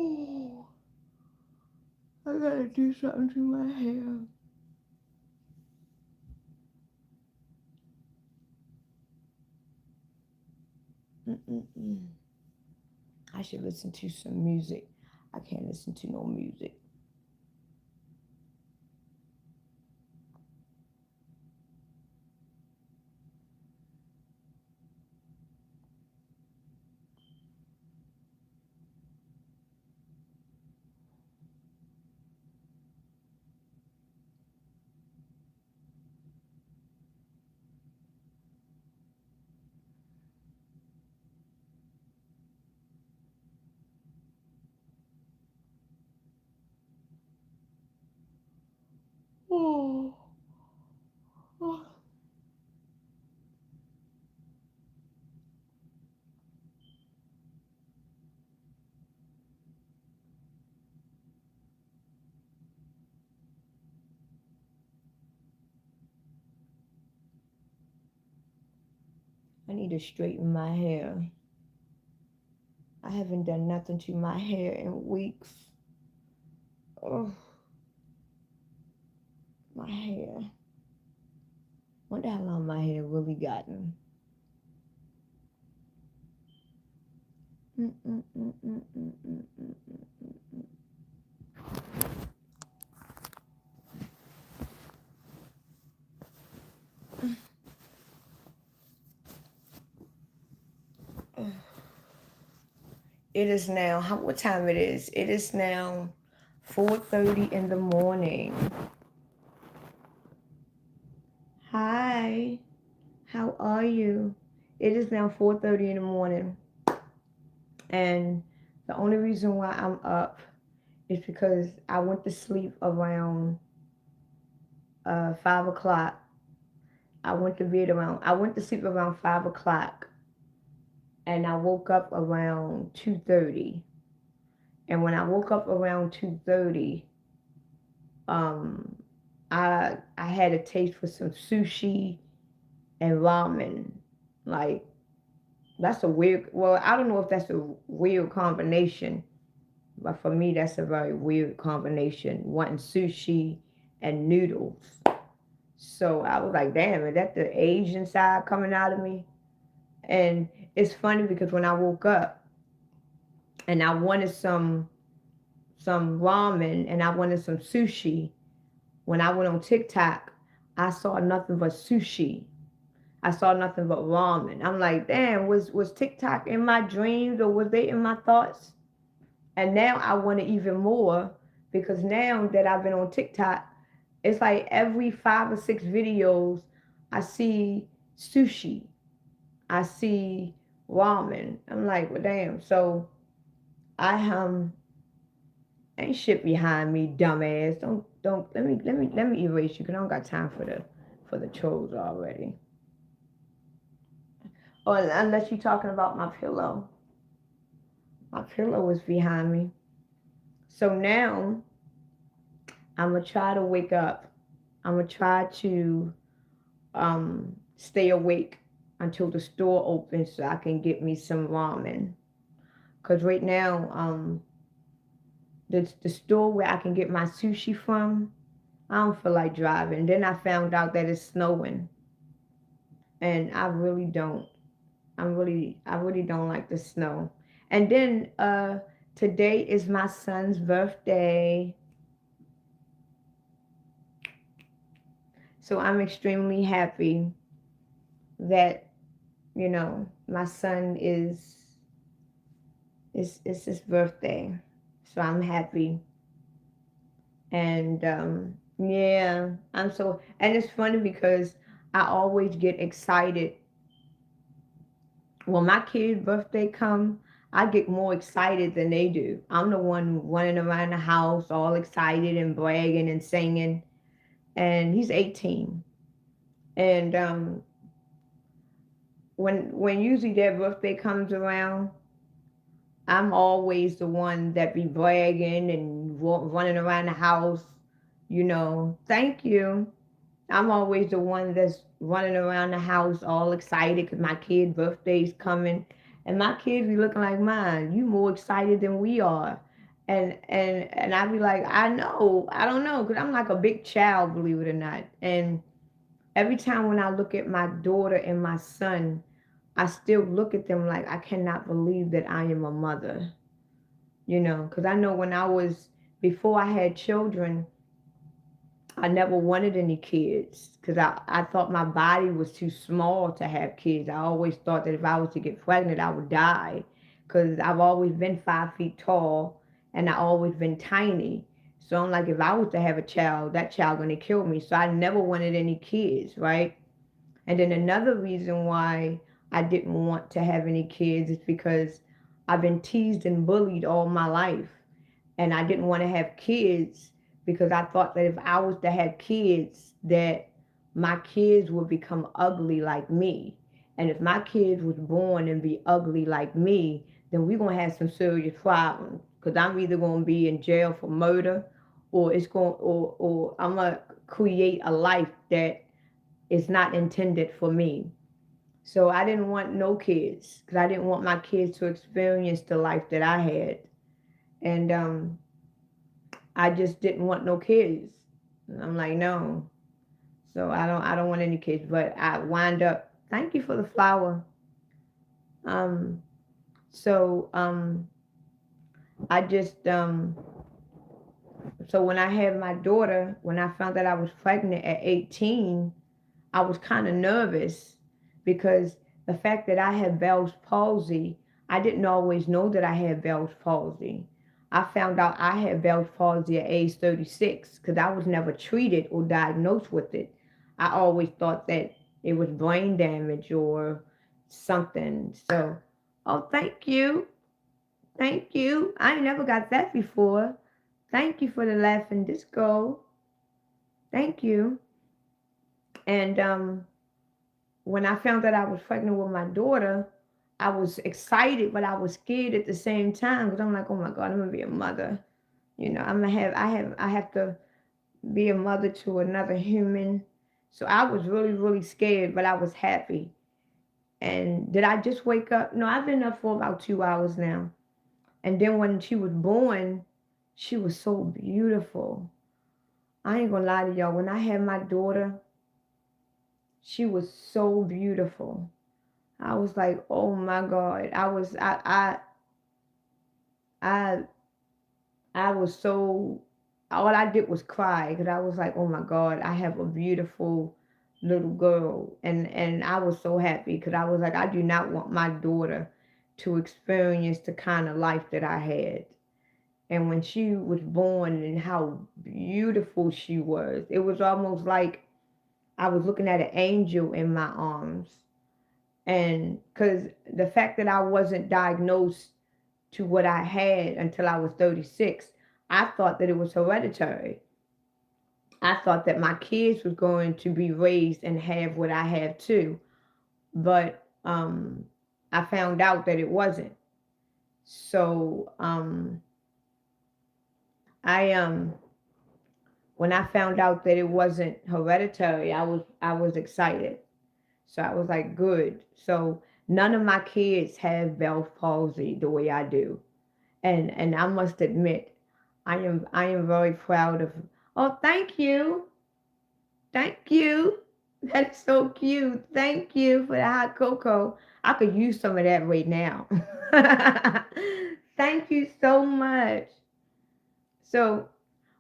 Oh, I gotta do something to my hair. Mm-mm-mm. I should listen to some music. I can't listen to no music. Oh, oh. I need to straighten my hair. I haven't done nothing to my hair in weeks. Oh, my hair. Wonder how long my hair really gotten. Mm-mm-mm-mm-mm-mm-mm-mm. It is now, what time it is? It is now 4:30 in the morning. Hi, how are you? It is now 4:30 in the morning. And the only reason why I'm up is because I went to sleep around 5 o'clock. I went to sleep around 5 o'clock and I woke up around 2:30. And when I woke up around 2:30, um, I had a taste for some sushi and ramen. Like, that's a weird, well, I don't know if that's a weird combination, but for me, that's a very weird combination, wanting sushi and noodles. So I was like, damn, is that the Asian side coming out of me? And it's funny because when I woke up and I wanted some ramen and I wanted some sushi, when I went on TikTok, I saw nothing but sushi. I saw nothing but ramen. I'm like, damn, was TikTok in my dreams or was they in my thoughts? And now I want it even more because now that I've been on TikTok, it's like every 5 or 6 videos, I see sushi. I see ramen. I'm like, well, damn. So I ain't shit behind me, dumbass. Don't let me erase you because I don't got time for the trolls already. Oh, unless you're talking about my pillow. My pillow is behind me. So now I'm gonna try to wake up. I'm gonna try to stay awake until the store opens so I can get me some ramen. Cause right now, the store where I can get my sushi from, I don't feel like driving. Then I found out that it's snowing, and I really don't. I really don't like the snow. And then today is my son's birthday. So I'm extremely happy that, my son is his birthday. So I'm happy. And yeah, and it's funny because I always get excited when my kid's birthday come. I get more excited than they do. I'm the one running around the house all excited and bragging and singing. And he's 18. And when usually their birthday comes around, I'm always the one that be bragging and running around the house, thank you. I'm always the one that's running around the house all excited because my kid's birthday's coming. And my kids be looking like, mine, you more excited than we are. And I'd be like, I know, I don't know, because I'm like a big child, believe it or not. And every time when I look at my daughter and my son, I still look at them like I cannot believe that I am a mother, because I know when I was, before I had children, I never wanted any kids because I thought my body was too small to have kids. I always thought that if I was to get pregnant, I would die because I've always been 5 feet tall and I always been tiny. So I'm like, if I was to have a child, that child gonna kill me. So I never wanted any kids, right? And then another reason why I didn't want to have any kids is because I've been teased and bullied all my life. And I didn't want to have kids because I thought that if I was to have kids, that my kids would become ugly like me. And if my kids was born and be ugly like me, then we're gonna have some serious problems. Because I'm either gonna be in jail for murder, or or I'm gonna create a life that is not intended for me. So I didn't want no kids because I didn't want my kids to experience the life that I had. And I just didn't want no kids. And I'm like, no. So I don't want any kids. But I wind up, thank you for the flower. Um so I just so when I had my daughter, when I found that I was pregnant at 18, I was kind of nervous because the fact that I had Bell's palsy, I didn't always know that I had Bell's palsy. I found out I had Bell's palsy at age 36 because I was never treated or diagnosed with it. I always thought that it was brain damage or something. So, oh, thank you. Thank you. I ain't never got that before. Thank you for the laughing disco. Thank you. And when I found that I was pregnant with my daughter, I was excited, but I was scared at the same time because I'm like, oh my God, I'm gonna be a mother. I'm gonna I have to be a mother to another human. So I was really, really scared, but I was happy. And did I just wake up? No, I've been up for about 2 hours now. And then when she was born, she was so beautiful. I ain't gonna lie to y'all. When I had my daughter, she was so beautiful. I was like, oh my God. I I was so, all I did was cry because I was like, oh my God, I have a beautiful little girl. And I was so happy because I was like, I do not want my daughter to experience the kind of life that I had. And when she was born and how beautiful she was, it was almost like I was looking at an angel in my arms. And because the fact that I wasn't diagnosed to what I had until I was 36, I thought that it was hereditary. I thought that my kids was going to be raised and have what I have too. But I found out that it wasn't. So I when I found out that it wasn't hereditary, I was excited. So I was like, good. So none of my kids have Bell's palsy the way I do. And I must admit, I am very proud of. Oh, thank you. Thank you. That's so cute. Thank you for the hot cocoa. I could use some of that right now. Thank you so much. So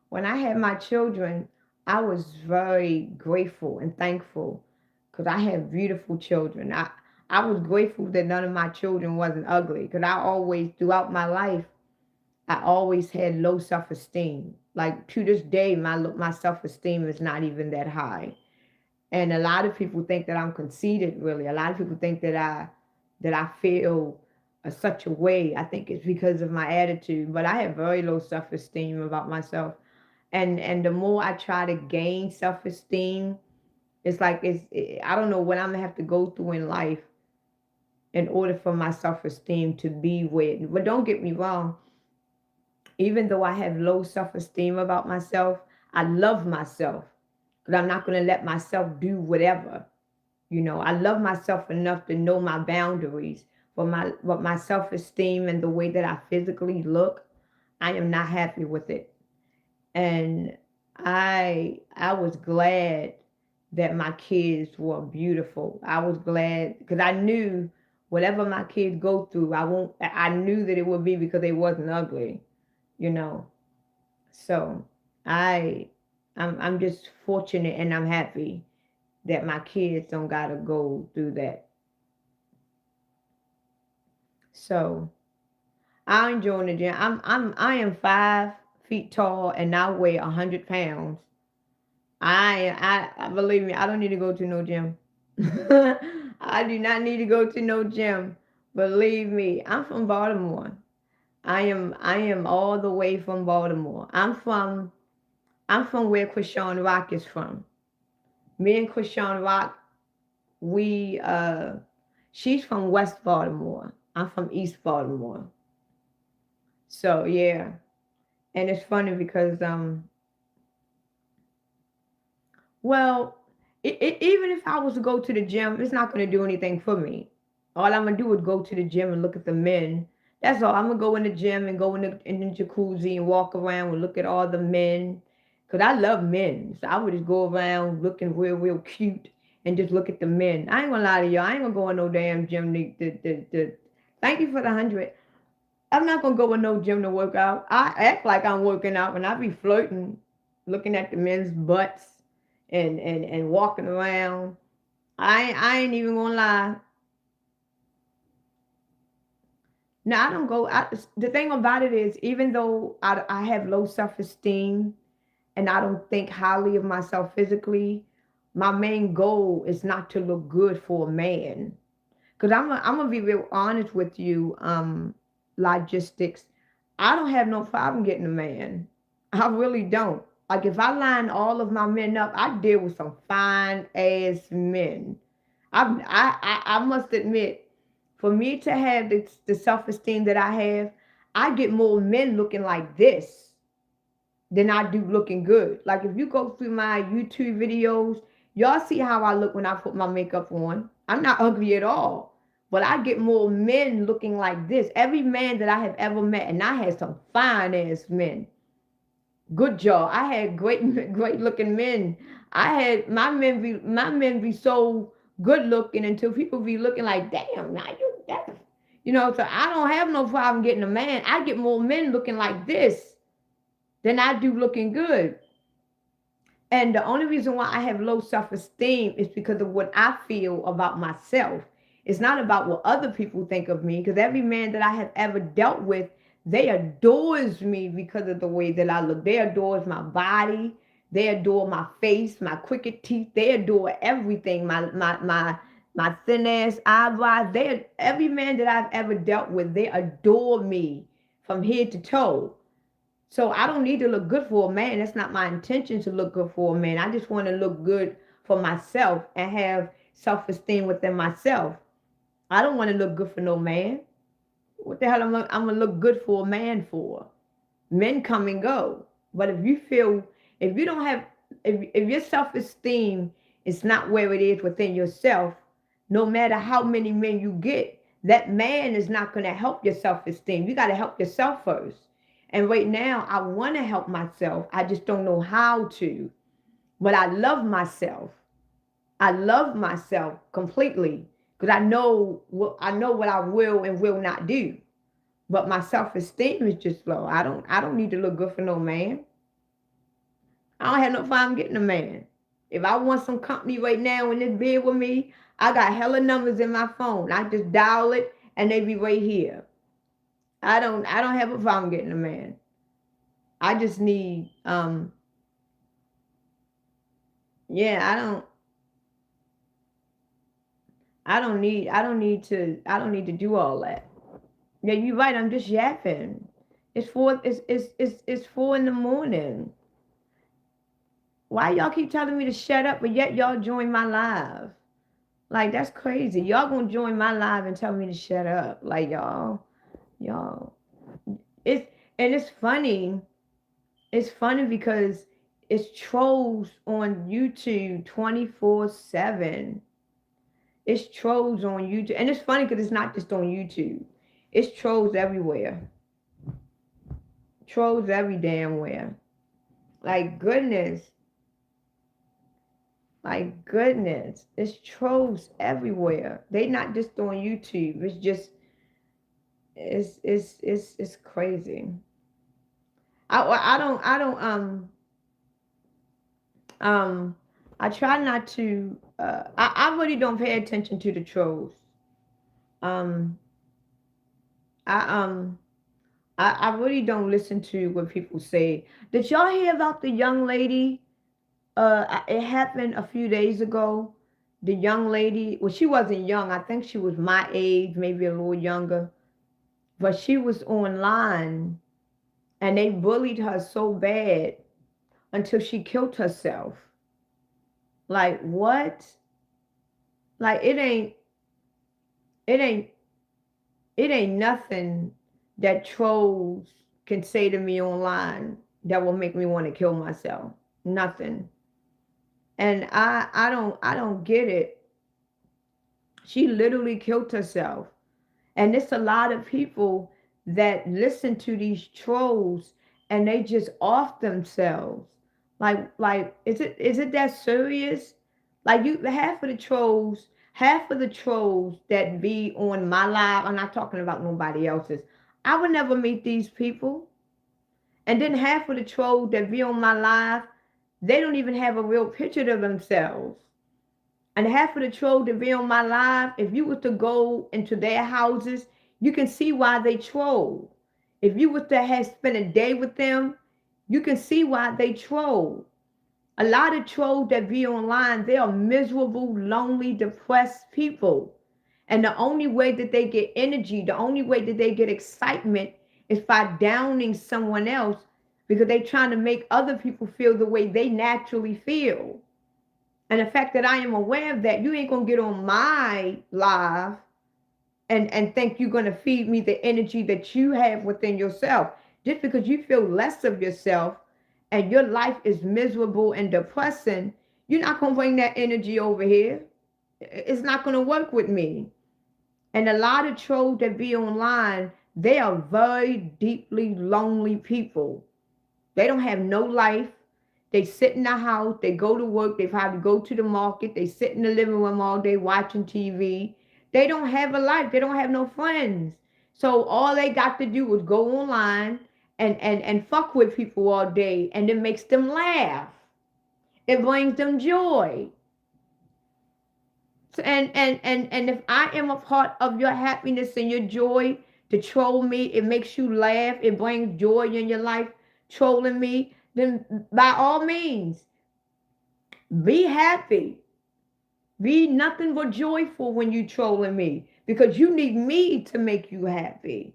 when I had my children, I was very grateful and thankful because I have beautiful children. I was grateful that none of my children wasn't ugly because I always, throughout my life, I always had low self-esteem. Like to this day, my self-esteem is not even that high. And a lot of people think that I'm conceited, really. A lot of people think that I feel such a way. I think it's because of my attitude, but I have very low self-esteem about myself. And the more I try to gain self-esteem, it's like I don't know what I'm gonna have to go through in life in order for my self-esteem to be where. But don't get me wrong, even though I have low self-esteem about myself, I love myself. But I'm not going to let myself do whatever. I love myself enough to know my boundaries. But my self-esteem and the way that I physically look, I am not happy with it. And I was glad that my kids were beautiful. I was glad because I knew whatever my kids go through, I knew that it would be because they wasn't ugly, you know. So I I'm just fortunate and I'm happy that my kids don't gotta go through that. So I enjoy the gym. I am 5 feet tall and I weigh 100 pounds. I believe me, I don't need to go to no gym. I do not need to go to no gym. Believe me, I'm from Baltimore. I am all the way from Baltimore. I'm from where Krishan Rock is from. Me and Krishan Rock, we she's from West Baltimore. I'm from East Baltimore. So yeah. And it's funny because well, even if I was to go to the gym, it's not going to do anything for me. All I'm going to do is go to the gym and look at the men. That's all. I'm going to go in the gym and go in the jacuzzi and walk around and look at all the men. Because I love men. So I would just go around looking real, real cute and just look at the men. I ain't going to lie to y'all. I ain't going to go in no damn gym. Thank you for the 100. I'm not going to go in no gym to work out. I act like I'm working out and I be flirting, looking at the men's butts and walking around. I ain't even gonna lie. Now I don't go. The thing about it is, even though I have low self-esteem and I don't think highly of myself physically, my main goal is not to look good for a man. Because I'm gonna be real honest with you, logistics. I don't have no problem getting a man. I really don't. Like if I line all of my men up, I deal with some fine ass men. I must admit, for me to have the self esteem that I have, I get more men looking like this than I do looking good. Like if you go through my YouTube videos, y'all see how I look when I put my makeup on. I'm not ugly at all. But I get more men looking like this. Every man that I have ever met, and I had some fine ass men. Good job. I had great great looking men. I had my men be so good looking until people be looking like, damn, now you that so I don't have no problem getting a man. I get more men looking like this than I do looking good. And the only reason why I have low self-esteem is because of what I feel about myself. It's not about what other people think of me, because every man that I have ever dealt with, they adores me because of the way that I look. They adores my body. They adore my face, my crooked teeth. They adore everything. My thin ass eyebrows. Every man that I've ever dealt with, they adore me from head to toe. So I don't need to look good for a man. That's not my intention to look good for a man. I just want to look good for myself and have self-esteem within myself. I don't want to look good for no man. What the hell I'm gonna look good for a man for? Men come and go. But if you don't have, if your self-esteem is not where it is within yourself, no matter how many men you get, that man is not going to help your self-esteem. You got to help yourself first. And right now, I want to help myself. I just don't know how to. But I love myself. I love myself completely because I know what I will and will not do. But my self-esteem is just low. I don't need to look good for no man. I don't have no problem getting a man. If I want some company right now in this bed with me, I got hella numbers in my phone. I just dial it and they be right here. I don't have a problem getting a man. I just need yeah, I don't need to do all that. Yeah, you're right, I'm just yapping. It's 4 in the morning. Why y'all keep telling me to shut up, but yet y'all join my live? Like that's crazy. Y'all gonna join my live and tell me to shut up. Like y'all. It's and it's funny. It's funny because it's trolls on YouTube 24/7. It's trolls on YouTube. And it's funny because it's not just on YouTube. It's trolls everywhere. Trolls every damn where. Like goodness. Like goodness. It's trolls everywhere. They not just on YouTube. It's just it's crazy. I don't I try not to I really don't pay attention to the trolls. Um I I really don't listen to what people say. Did y'all hear about the young lady? It happened a few days ago. The young lady, well, she wasn't young. I think she was my age, maybe a little younger. But she was online and they bullied her so bad until she killed herself. Like what? Like it ain't it ain't nothing that trolls can say to me online that will make me want to kill myself. Nothing. And I don't get it. She literally killed herself. And it's a lot of people that listen to these trolls and they just off themselves. Like is it that serious? Like you half of the trolls that be on my live, I'm not talking about nobody else's. I would never meet these people. And then half of the trolls that be on my live, they don't even have a real picture of themselves. And half of the trolls that be on my live, if you were to go into their houses, you can see why they troll. If you were to have spent a day with them, you can see why they troll. A lot of trolls that be online, they are miserable, lonely, depressed people. And the only way that they get energy, the only way that they get excitement is by downing someone else because they're trying to make other people feel the way they naturally feel. And the fact that I am aware of that, you ain't gonna get on my live and think you're gonna feed me the energy that you have within yourself. Just because you feel less of yourself and your life is miserable and depressing, you're not gonna bring that energy over here. It's not gonna work with me. And a lot of trolls that be online, they are very deeply lonely people. They don't have no life. They sit in the house, they go to work, they probably go to the market, they sit in the living room all day watching TV. They don't have a life, they don't have no friends. So all they got to do is go online and fuck with people all day, and it makes them laugh. It brings them joy. And if I am a part of your happiness and your joy, to troll me, it makes you laugh, it brings joy in your life, trolling me, then by all means, be happy. Be nothing but joyful when you trolling me because you need me to make you happy.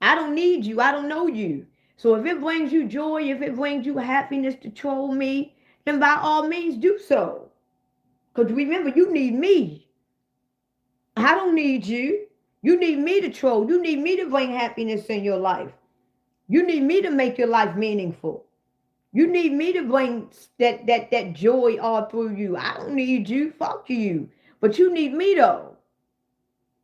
I don't need you. I don't know you. So if it brings you joy, if it brings you happiness to troll me, then by all means do so. Because remember, you need me. I don't need you. You need me to troll. You need me to bring happiness in your life. You need me to make your life meaningful. You need me to bring that joy all through you. I don't need you. Fuck you. But you need me though.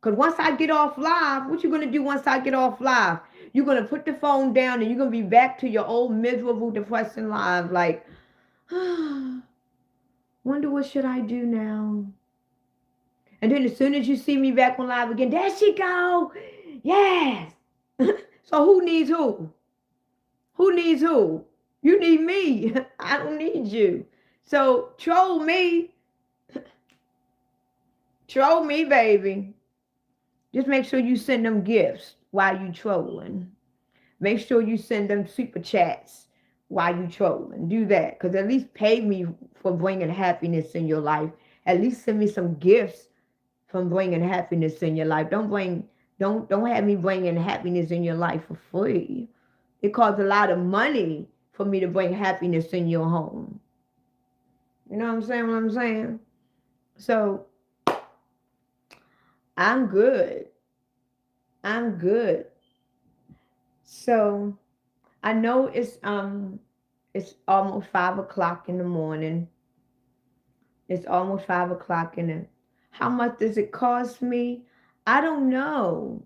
Because once I get off live, what you going to do once I get off live? You're going to put the phone down and you're going to be back to your old miserable, depressing life. Like, wonder what should I do now? And then as soon as you see me back on live again, there she go. Yes. So who needs who? Who needs who? You need me. I don't need you. So troll me. Troll me, baby. Just make sure you send them gifts while you trolling. Make sure you send them super chats while you trolling. Do that. Because at least pay me for bringing happiness in your life. At least send me some gifts from bringing happiness in your life. Don't have me bringing happiness in your life for free. It costs a lot of money for me to bring happiness in your home. You know what I'm saying? What I'm saying? So I'm good. I'm good. So I know it's almost 5 o'clock in the morning. It's almost 5 o'clock in the. How much does it cost me? I don't know.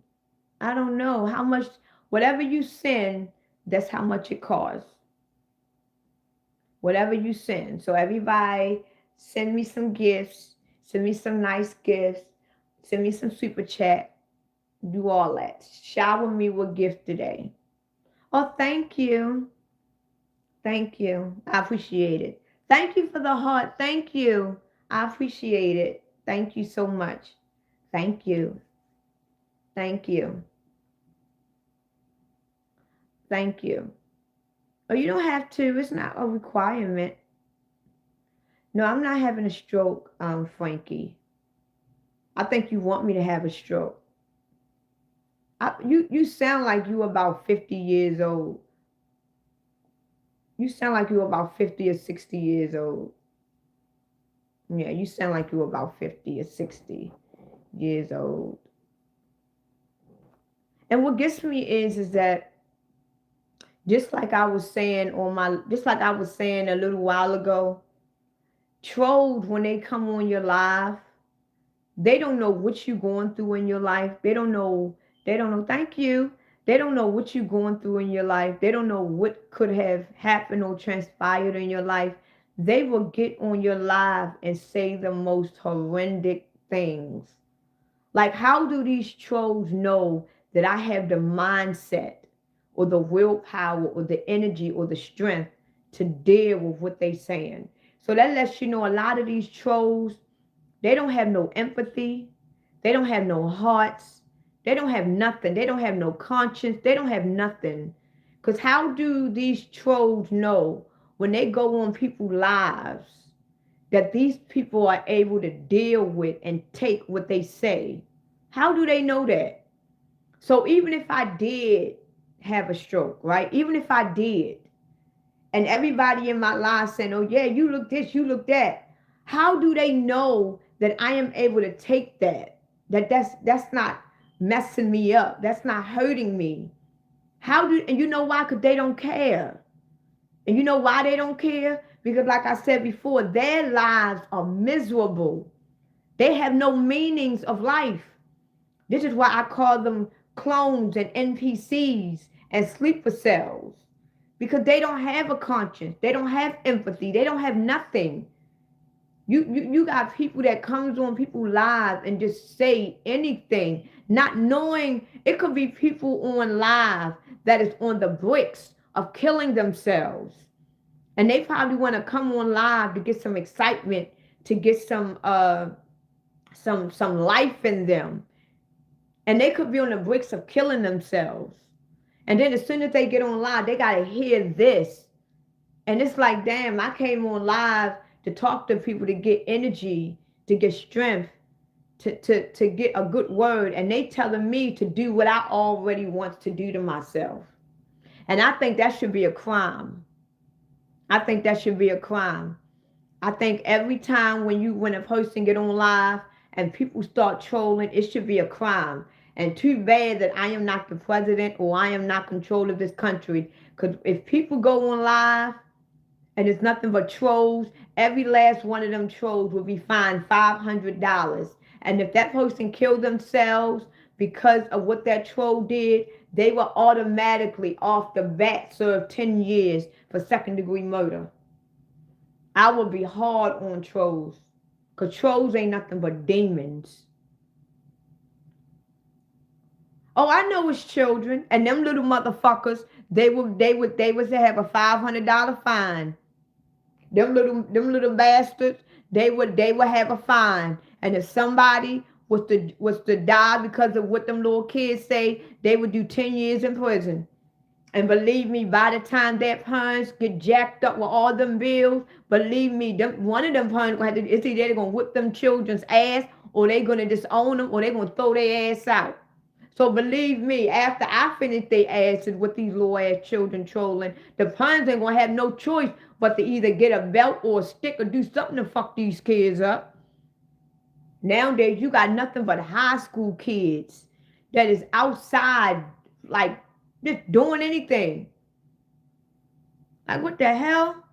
I don't know how much. Whatever you send, That's how much it costs. Whatever you send. So everybody, send me some gifts. Send me some nice gifts. Send me some super chat. Do all that. Shower me with gift today. Oh, thank you. Thank you. I appreciate it. Thank you for the heart. Thank you. I appreciate it. Thank you so much. Thank you. Thank you. Thank you. Oh, you don't have to. It's not a requirement. No, I'm not having a stroke, Frankie. I think you want me to have a stroke. You sound like you about 50 years old. You sound like you about 50 or 60 years old. Yeah, you sound like you about 50 or 60 years old. And what gets me is that just like I was saying a little while ago, trolls, when they come on your live, they don't know what you're going through in your life. They don't know, thank you. They don't know what you're going through in your life. They don't know what could have happened or transpired in your life. They will get on your live and say the most horrendous things. Like, how do these trolls know that I have the mindset or the willpower or the energy or the strength to deal with what they're saying? So that lets you know a lot of these trolls, they don't have no empathy. They don't have no hearts. They don't have nothing. They don't have no conscience. They don't have nothing. Because how do these trolls know when they go on people's lives that these people are able to deal with and take what they say? How do they know that? So even if I did have a stroke, right? Even if I did, and everybody in my life saying, oh yeah, you look this, you look that. How do they know that I am able to take that? That's not messing me up. That's not hurting me. And you know why? Because they don't care. And you know why they don't care? Because like I said before, their lives are miserable. They have no meanings of life. This is why I call them clones and NPCs and sleeper cells. Because they don't have a conscience. They don't have empathy. They don't have nothing. You got people that comes on people's live and just say anything, not knowing it could be people on live that is on the bricks of killing themselves. And they probably want to come on live to get some excitement, to get some life in them. And they could be on the bricks of killing themselves. And then as soon as they get on live, they got to hear this. And it's like, damn, I came on live to talk to people, to get energy, to get strength, to get a good word. And they telling me to do what I already want to do to myself. And I think that should be a crime. I think that should be a crime. I think every time when a person get on live and people start trolling, it should be a crime. And too bad that I am not the president or I am not control of this country. Because if people go on live and it's nothing but trolls, every last one of them trolls will be fined $500. And if that person killed themselves because of what that troll did, they will automatically off the bat serve 10 years for second-degree murder. I will be hard on trolls, because trolls ain't nothing but demons. Oh, I know it's children, and them little motherfuckers, they would have a $500 fine. Them little bastards, they would have a fine. And if somebody was to die because of what them little kids say, they would do 10 years in prison. And believe me, by the time their parents get jacked up with all them bills, believe me, one of them parents it's either they're gonna whip them children's ass, or they're gonna disown them, or they're gonna throw their ass out. So believe me, after I finish their asses with these little ass children trolling, the parents ain't gonna have no choice but to either get a belt or a stick or do something to fuck these kids up. Nowadays, you got nothing but high school kids that is outside, like, just doing anything. Like, what the hell?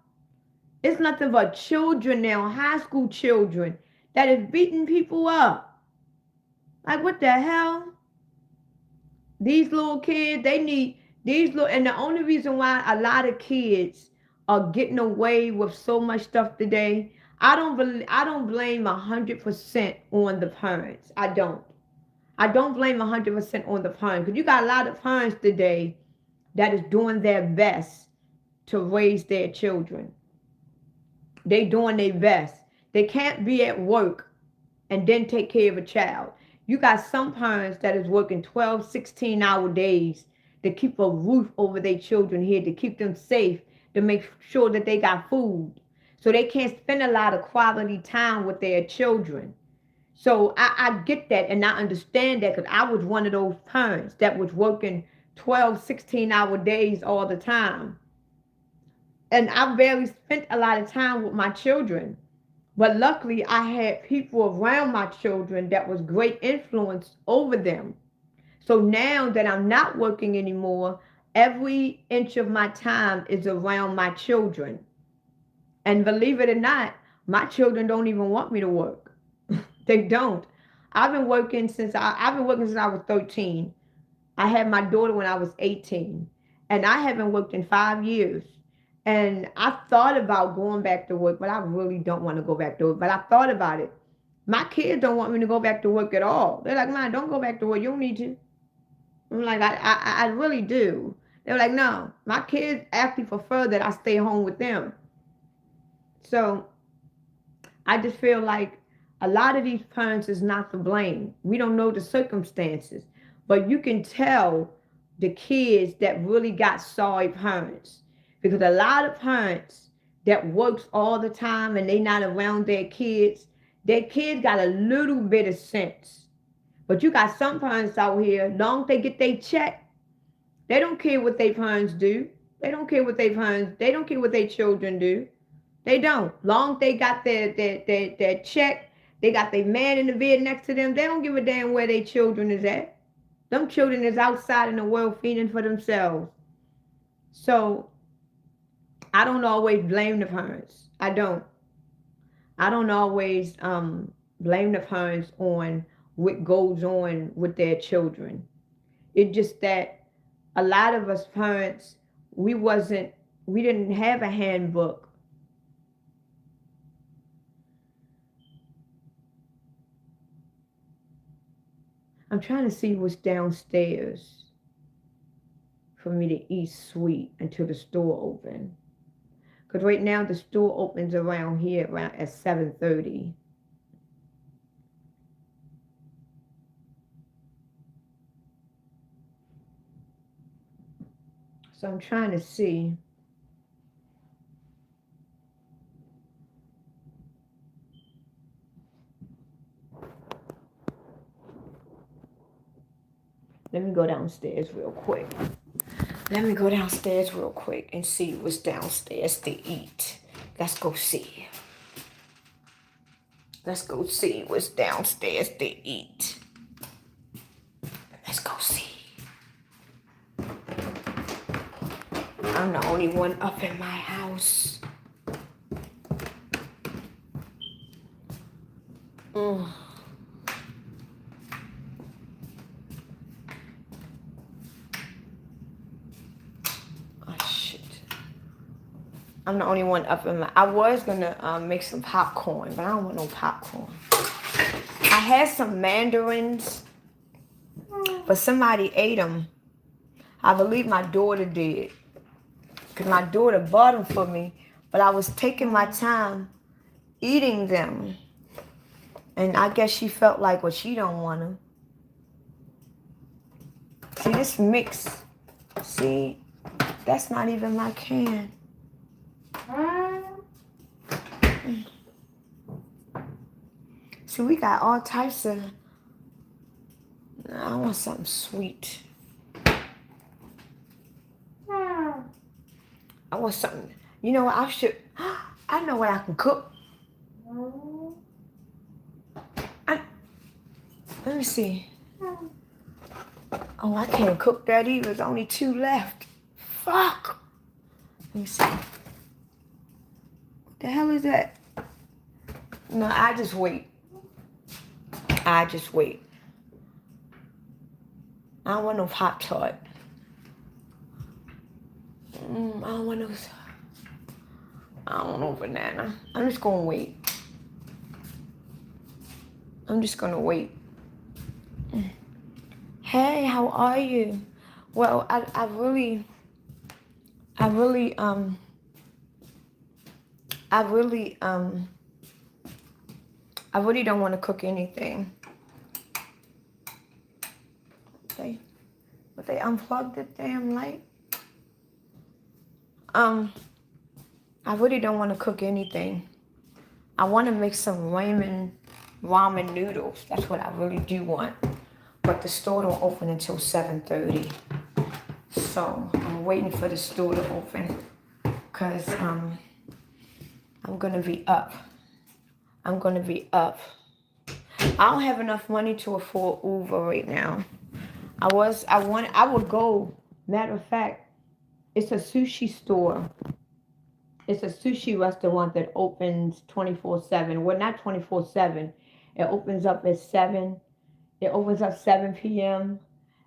It's nothing but children now, high school children, that is beating people up. Like, what the hell? These little kids, they And the only reason why a lot of kids are getting away with so much stuff today, I don't blame 100% on the parents. I don't. I don't blame 100% on the parents, because you got a lot of parents today that is doing their best to raise their children. They doing their best. They can't be at work and then take care of a child. You got some parents that is working 12, 16-hour days to keep a roof over their children here, to keep them safe, to make sure that they got food. So they can't spend a lot of quality time with their children. So I get that, and I understand that, because I was one of those parents that was working 12, 16-hour days all the time. And I barely spent a lot of time with my children. But luckily, I had people around my children that was great influence over them. So now that I'm not working anymore, every inch of my time is around my children. And believe it or not, my children don't even want me to work. They don't. I've been working since I was 13. I had my daughter when I was 18. And I haven't worked in 5 years. And I thought about going back to work, but I really don't want to go back to work. But I thought about it. My kids don't want me to go back to work at all. They're like, "Man, don't go back to work. You don't need to." I'm like, I really do. They're like, "No." My kids actually prefer that I stay home with them. So I just feel like a lot of these parents is not to blame. We don't know the circumstances. But you can tell the kids that really got sorry parents. Because a lot of parents that works all the time and they not around their kids got a little bit of sense. But you got some parents out here, long as they get their check, they don't care what their parents do. They don't care what they don't care what their children do. They don't. Long as they got their check, they got their man in the bed next to them, they don't give a damn where their children is at. Them children is outside in the world feeding for themselves. So I don't always blame the parents. I don't. I don't always blame the parents on what goes on with their children. It's just that a lot of us parents, we didn't have a handbook. I'm trying to see what's downstairs for me to eat sweet until the store opens. Because right now the store opens around here around at 7:30. So I'm trying to see. Let me go downstairs real quick. Let me go downstairs real quick and see what's downstairs to eat. Let's go see. Let's go see what's downstairs to eat. Let's go see. I'm the only one up in my house. I'm the only one up in my... I was going to make some popcorn, but I don't want no popcorn. I had some mandarins, but somebody ate them. I believe my daughter did. Because my daughter bought them for me, but I was taking my time eating them. And I guess she felt like, well, she don't want them. See, this mix. See, that's not even my can. See, we got all types of... I want something sweet. I want something... You know what, I should... I know what I can cook. Let me see. Oh, I can't cook that either. There's only 2 left. Fuck. Let me see. What the hell is that? No, I just wait. I just wait. I don't want no Pop-Tart. I don't want no. I don't know, banana. I'm just gonna wait. I'm just gonna wait. Hey, how are you? Well, I really, I really, I really don't want to cook anything. But they unplugged the damn light. I really don't want to cook anything. I want to make some ramen noodles. That's what I really do want. But the store don't open until 7:30. So I'm waiting for the store to open. Because I'm going to be up. I'm going to be up. I don't have enough money to afford Uber right now. I would go. Matter of fact, it's a sushi store. It's a sushi restaurant that opens 24/7. Well, not 24/7. It opens up at 7. It opens up 7 p.m.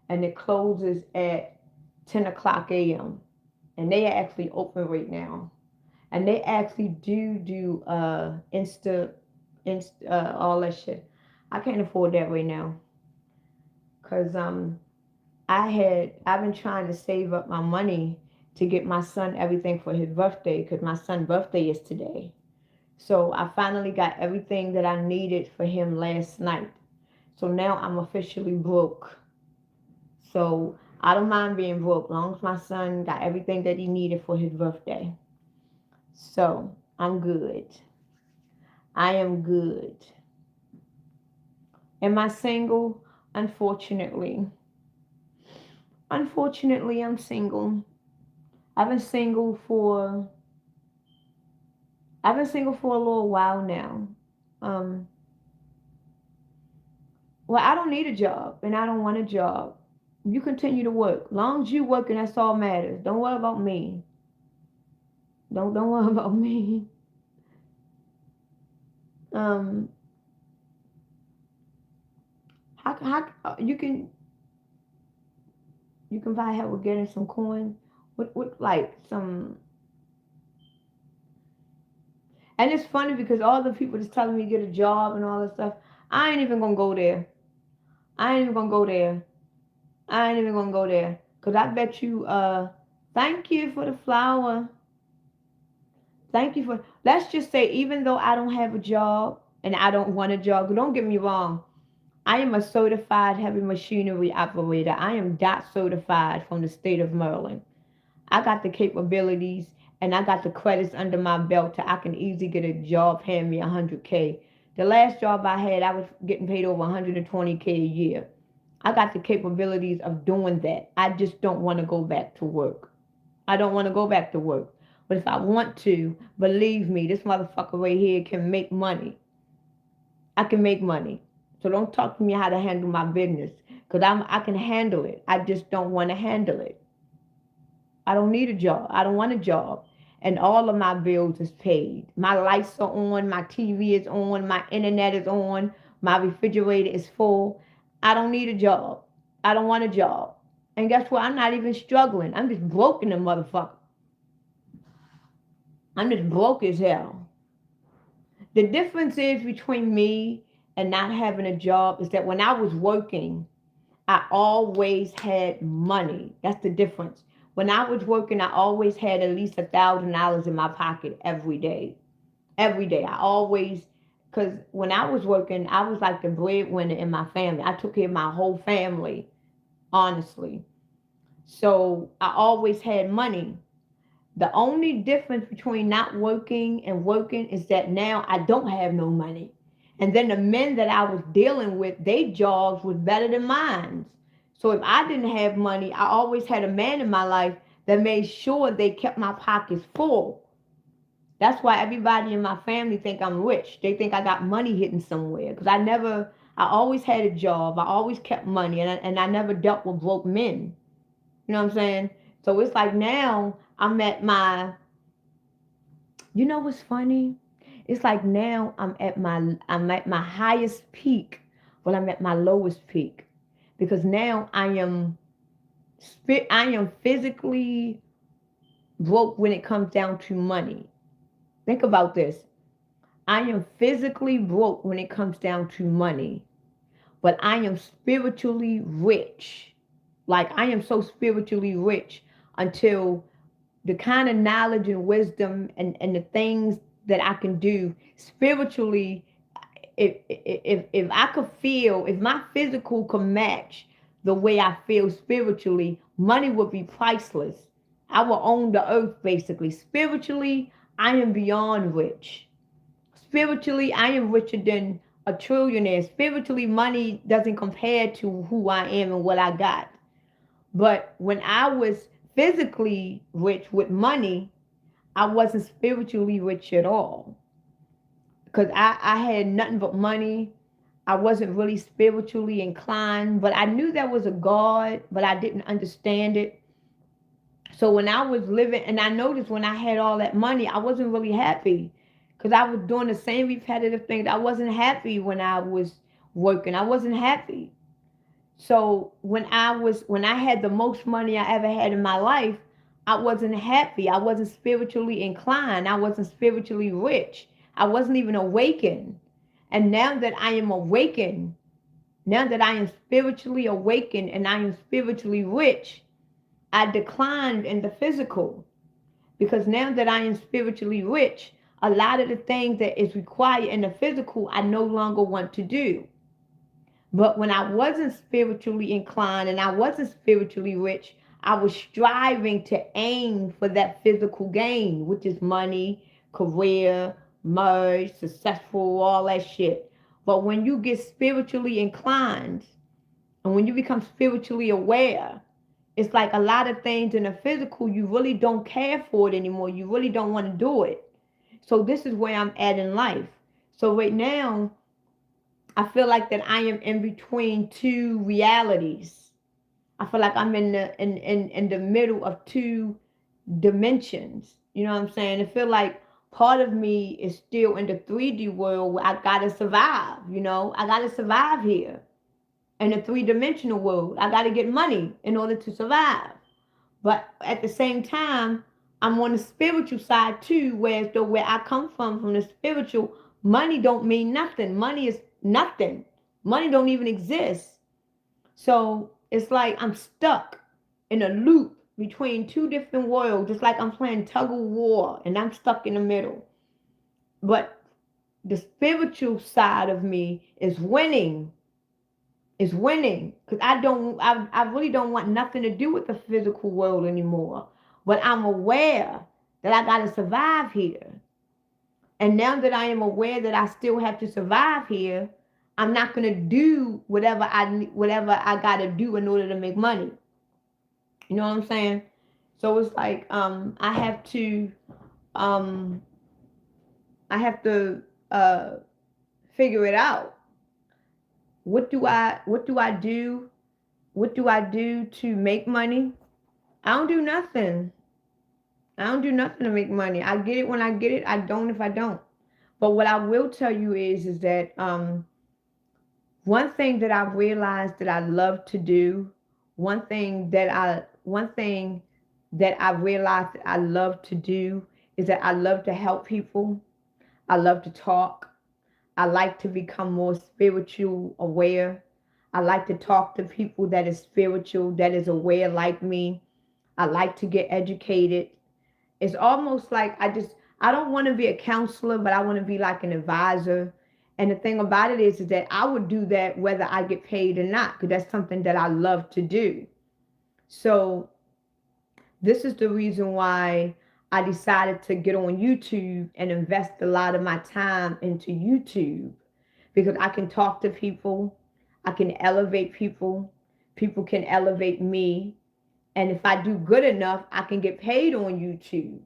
and it closes at 10 o'clock a.m. And they are actually open right now. And they actually do all that shit. I can't afford that right now. Cause I've been trying to save up my money to get my son everything for his birthday, because my son's birthday is today. So I finally got everything that I needed for him last night. So now I'm officially broke. So I don't mind being broke, as long as my son got everything that he needed for his birthday. So I'm good. I am good. Am I single? Unfortunately. Unfortunately, I'm single. I've been single for I've been single for a little while now. Um, well, I don't need a job and I don't want a job. You continue to work. Long as you working, that's all matters. Don't worry about me. Don't worry about me. Um, how you can probably help with getting some coin. What like some. And it's funny because all the people that's telling me to get a job and all that stuff, I ain't even gonna go there. I ain't even gonna go there. I ain't even gonna go there. Cause I bet you, thank you for the flower. Thank you for, let's just say, even though I don't have a job and I don't want a job, don't get me wrong, I am a certified heavy machinery operator. I am DOT certified from the state of Maryland. I got the capabilities and I got the credits under my belt to I can easily get a job paying me 100K. The last job I had, I was getting paid over 120K a year. I got the capabilities of doing that. I just don't want to go back to work. I don't want to go back to work. But if I want to, believe me, this motherfucker right here can make money. I can make money. So don't talk to me how to handle my business. Because I can handle it. I just don't want to handle it. I don't need a job. I don't want a job. And all of my bills is paid. My lights are on, my TV is on, my internet is on, my refrigerator is full. I don't need a job. I don't want a job. And guess what? I'm not even struggling. I'm just broke in the motherfucker. I'm just broke as hell. The difference is between me and not having a job is that when I was working, I always had money. That's the difference. When I was working, I always had at least $1,000 in my pocket every day. Every day. I always, because when I was working, I was like the breadwinner in my family. I took care of my whole family, honestly. So I always had money. The only difference between not working and working is that now I don't have no money. And then the men that I was dealing with, their jobs was better than mine. So if I didn't have money, I always had a man in my life that made sure they kept my pockets full. That's why everybody in my family think I'm rich. They think I got money hidden somewhere. Because I always had a job. I always kept money. And I never dealt with broke men. You know what I'm saying? So it's like now I'm at my, you know what's funny? It's like now I'm at my highest peak, but I'm at my lowest peak. Because now I am physically broke when it comes down to money. Think about this. I am physically broke when it comes down to money, but I am spiritually rich. Like, I am so spiritually rich until the kind of knowledge and wisdom and the things that I can do spiritually, if I could feel, if my physical could match the way I feel spiritually, money would be priceless. I will own the earth basically. Spiritually, I am beyond rich. Spiritually, I am richer than a trillionaire. Spiritually, money doesn't compare to who I am and what I got. But when I was physically rich with money, I wasn't spiritually rich at all. Because I had nothing but money. I wasn't really spiritually inclined, but I knew there was a God, but I didn't understand it. So when I was living, and I noticed when I had all that money, I wasn't really happy because I was doing the same repetitive things. I wasn't happy when I was working. I wasn't happy. So when I had the most money I ever had in my life, I wasn't happy. I wasn't spiritually inclined. I wasn't spiritually rich. I wasn't even awakened. And now that I am awakened, now that I am spiritually awakened and I am spiritually rich, I declined in the physical because now that I am spiritually rich, a lot of the things that is required in the physical, I no longer want to do. But when I wasn't spiritually inclined and I wasn't spiritually rich, I was striving to aim for that physical gain, which is money, career, merge, successful, all that shit. But when you get spiritually inclined and when you become spiritually aware, it's like a lot of things in the physical, you really don't care for it anymore. You really don't want to do it. So this is where I'm at in life. So right now, I feel like that I am in between two realities. I feel like I'm in the middle of two dimensions. You know what I'm saying? I feel like part of me is still in the 3D world where I gotta survive, you know? I gotta survive here in the three-dimensional world. I gotta get money in order to survive. But at the same time, I'm on the spiritual side too, where I come from the spiritual, money don't mean nothing. Money is nothing. Money don't even exist. So it's like I'm stuck in a loop between two different worlds. It's like I'm playing tug of war and I'm stuck in the middle. But the spiritual side of me is winning. Is winning because I really don't want nothing to do with the physical world anymore. But I'm aware that I got to survive here. And now that I am aware that I still have to survive here, I'm not going to do whatever I got to do in order to make money. You know what I'm saying? So it's like I have to um I have to figure it out. What do I do? What do I do to make money? I don't do nothing. I don't do nothing to make money. I get it when I get it. I don't if I don't. But what I will tell you is that one thing that I've realized that I love to do, one thing that I realized that I love to do is that I love to help people. I love to talk. I like to become more spiritual aware. I like to talk to people that is spiritual, that is aware like me. I like to get educated. It's almost like I don't want to be a counselor, but I want to be like an advisor. And the thing about it is that I would do that whether I get paid or not, because that's something that I love to do. So this is the reason why I decided to get on YouTube and invest a lot of my time into YouTube, because I can talk to people, I can elevate people, people can elevate me. And if I do good enough, I can get paid on YouTube.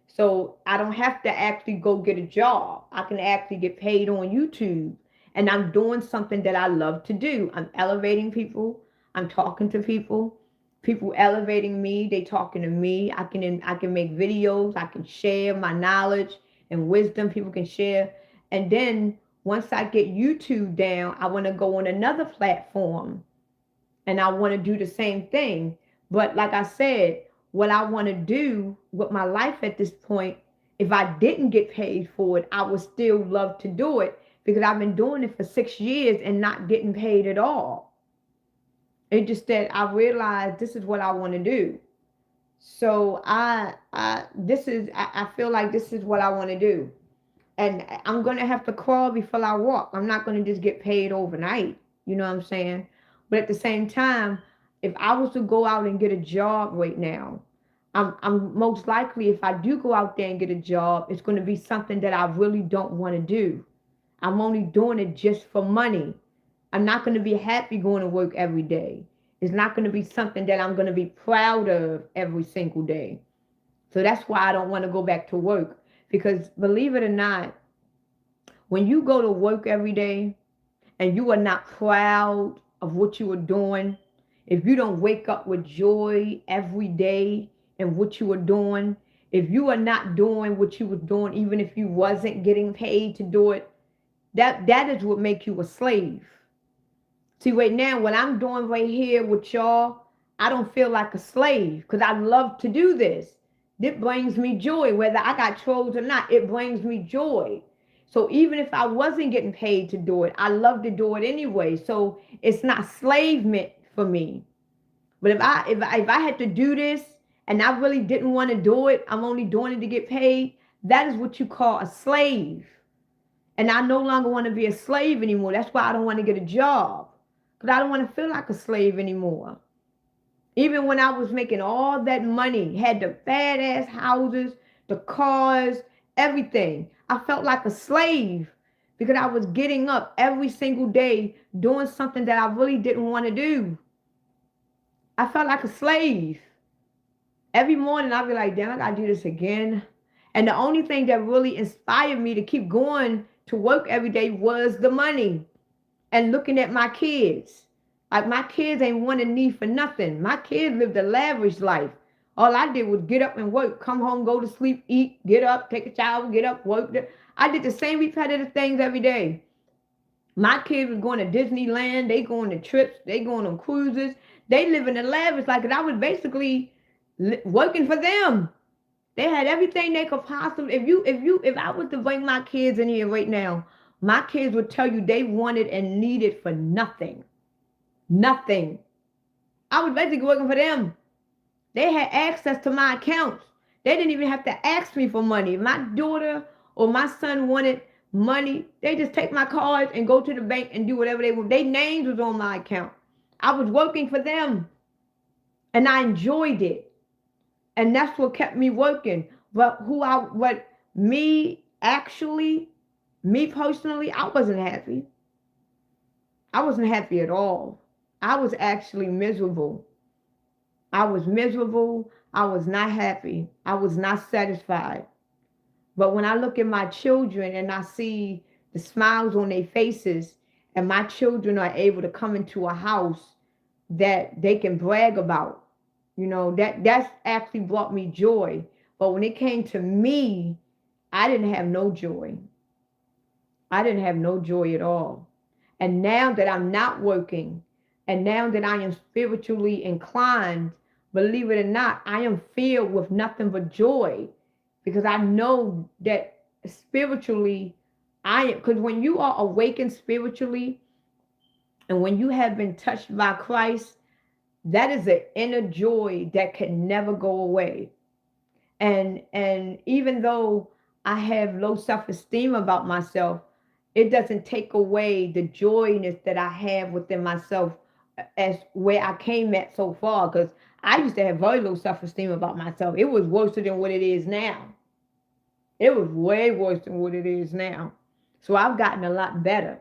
So I don't have to actually go get a job. I can actually get paid on YouTube. And I'm doing something that I love to do. I'm elevating people. I'm talking to people. People elevating me. They talking to me. I can make videos. I can share my knowledge and wisdom. People can share. And then once I get YouTube down, I want to go on another platform and I want to do the same thing. But like I said, what I want to do with my life at this point, if I didn't get paid for it, I would still love to do it because I've been doing it for 6 years and not getting paid at all. It just that I realized this is what I want to do. So I feel like this is what I want to do. And I'm going to have to crawl before I walk. I'm not going to just get paid overnight. You know what I'm saying? But at the same time, if I was to go out and get a job right now, I'm most likely, if I do go out there and get a job, it's going to be something that I really don't want to do. I'm only doing it just for money. I'm not going to be happy going to work every day. It's not going to be something that I'm going to be proud of every single day. So that's why I don't want to go back to work. Because believe it or not, when you go to work every day and you are not proud of what you are doing, if you don't wake up with joy every day in what you are doing, if you are not doing what you were doing, even if you wasn't getting paid to do it, that is what makes you a slave. See, right now, what I'm doing right here with y'all, I don't feel like a slave because I love to do this. This brings me joy, whether I got trolls or not, it brings me joy. So even if I wasn't getting paid to do it, I love to do it anyway. So it's not slavement for me. But if I had to do this and I really didn't want to do it, I'm only doing it to get paid, that is what you call a slave. And I no longer want to be a slave anymore. That's why I don't want to get a job. Because I don't want to feel like a slave anymore. Even when I was making all that money, had the badass houses, the cars, everything, I felt like a slave because I was getting up every single day doing something that I really didn't want to do. I felt like a slave. Every morning I'd be like, damn, I gotta do this again. And the only thing that really inspired me to keep going to work every day was the money and looking at my kids. Like my kids ain't wanting need for nothing. My kids lived a lavish life. All I did was get up and work, come home, go to sleep, eat, get up, take a shower, get up, work. I did the same repetitive things every day. My kids was going to Disneyland, they going to trips, they going on cruises. They live in a lavish life, and I was basically working for them. They had everything they could possibly. If I was to bring my kids in here right now, my kids would tell you they wanted and needed for nothing. Nothing. I was basically working for them. They had access to my accounts. They didn't even have to ask me for money. If my daughter or my son wanted money, they just take my cards and go to the bank and do whatever they want. Their names was on my account. I was working for them. And I enjoyed it. And that's what kept me working. But me personally, I wasn't happy. I wasn't happy at all. I was actually miserable. I was miserable. I was not happy. I was not satisfied. But when I look at my children and I see the smiles on their faces and my children are able to come into a house that they can brag about, that's actually brought me joy. But when it came to me, I didn't have no joy. I didn't have no joy at all. And now that I'm not working, and now that I am spiritually inclined, believe it or not, I am filled with nothing but joy. Because I know that spiritually, because when you are awakened spiritually, and when you have been touched by Christ, that is an inner joy that can never go away. And even though I have low self-esteem about myself, it doesn't take away the joyness that I have within myself as where I came at so far. Because I used to have very low self-esteem about myself. It was worse than what it is now. It was way worse than what it is now. So I've gotten a lot better.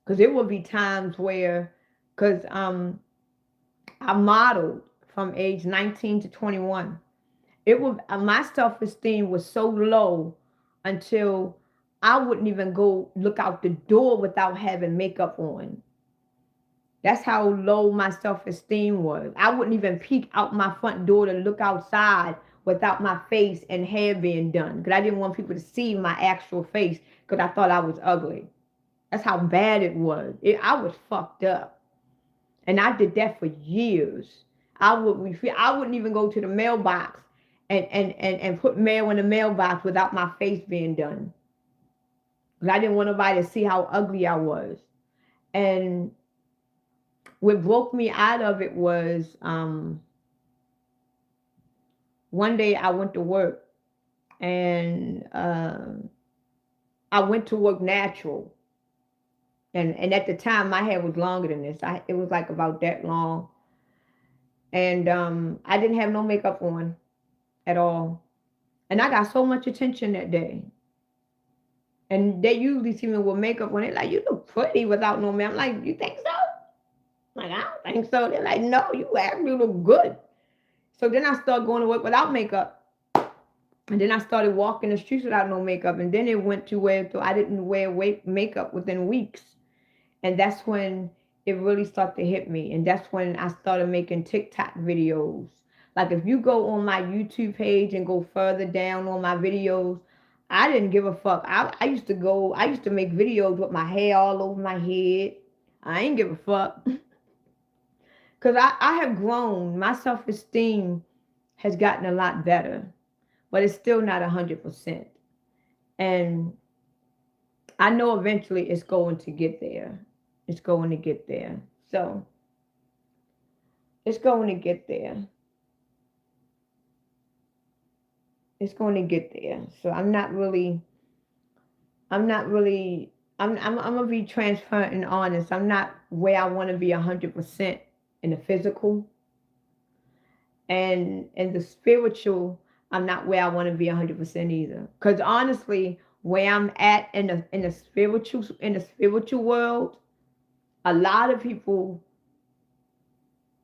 Because there will be times where, because I modeled from age 19 to 21. My self-esteem was so low until I wouldn't even go look out the door without having makeup on. That's how low my self-esteem was. I wouldn't even peek out my front door to look outside without my face and hair being done. Because I didn't want people to see my actual face because I thought I was ugly. That's how bad it was. I was fucked up. And I did that for years. I would refuse. I wouldn't even go to the mailbox and put mail in the mailbox without my face being done. Because I didn't want nobody to see how ugly I was. And what broke me out of it was one day I went to work, and I went to work natural. And at the time, my hair was longer than this. It was like about that long. And I didn't have no makeup on at all. And I got so much attention that day. And they usually see me with makeup on. They're like, you look pretty without no makeup. I'm like, you think so? I'm like, I don't think so. They're like, no, you actually look good. So then I started going to work without makeup. And then I started walking the streets without no makeup. And then it went to where I didn't wear makeup within weeks. And that's when it really started to hit me. And that's when I started making TikTok videos. Like if you go on my YouTube page and go further down on my videos, I didn't give a fuck. I used to make videos with my hair all over my head. I ain't give a fuck. Because I have grown. My self-esteem has gotten a lot better. But it's still not 100%. And I know eventually it's going to get there. It's going to get there. So it's going to get there. It's going to get there. So I'm gonna be transparent and honest. I'm not where I want to be 100% in the physical. And in the spiritual, I'm not where I want to be 100% either. Because honestly, where I'm at in the spiritual world, a lot of people,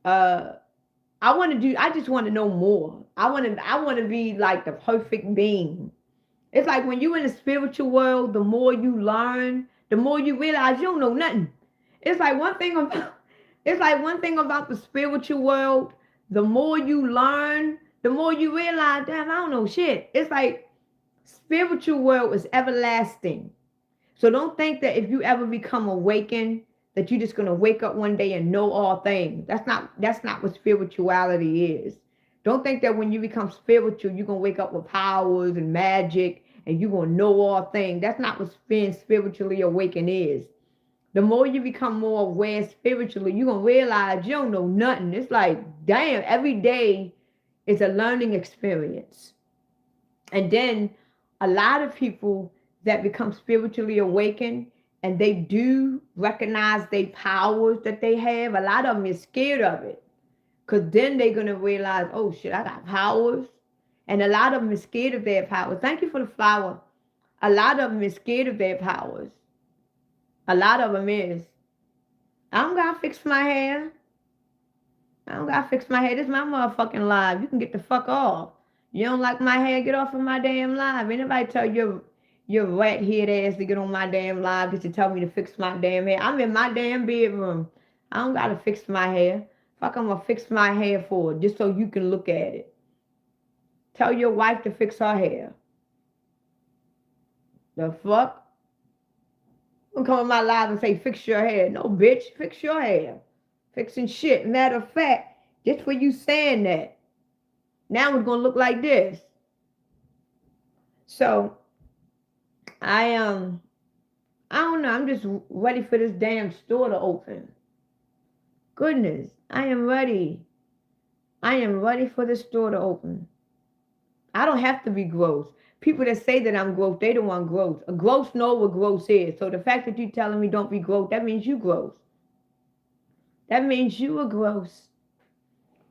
I just want to know more. I want to be like the perfect being. It's like when you're in the spiritual world, the more you learn, the more you realize you don't know nothing. It's like one thing about the spiritual world, the more you learn, the more you realize, damn, I don't know shit. It's like spiritual world is everlasting. So don't think that if you ever become awakened, that you're just gonna wake up one day and know all things. That's not what spirituality is. Don't think that when you become spiritual, you're gonna wake up with powers and magic and you're gonna know all things. That's not what being spiritually awakened is. The more you become more aware spiritually, you're gonna realize you don't know nothing. It's like, damn, every day is a learning experience. And then a lot of people that become spiritually awakened and they do recognize their powers that they have, a lot of them is scared of it. Because then they're going to realize, oh shit, I got powers. And a lot of them is scared of their powers. Thank you for the flower. A lot of them is scared of their powers. A lot of them is. I don't got to fix my hair. I don't got to fix my hair. This is my motherfucking life. You can get the fuck off. You don't like my hair? Get off of my damn live. Anybody tell your rat head ass to get on my damn live because you tell me to fix my damn hair? I'm in my damn bedroom. I don't gotta fix my hair. Fuck, I'm gonna fix my hair for it just so you can look at it. Tell your wife to fix her hair. The fuck? Don't come on my live and say fix your hair. No, bitch, fix your hair. Fixing shit. Matter of fact, just for you saying that. Now it's gonna look like this. So I don't know. I'm just ready for this damn store to open. Goodness, I am ready. I am ready for the store to open. I don't have to be gross. People that say that I'm gross, they don't want gross. A gross know what gross is. So the fact that you telling me don't be gross, that means you gross. That means you are gross.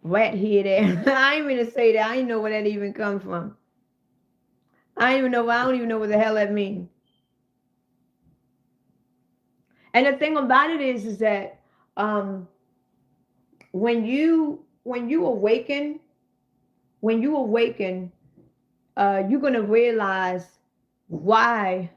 Rat head ass. I ain't gonna say that. I ain't know where that even comes from. I don't even know what the hell that means. And the thing about it is that when you awaken, you're gonna realize why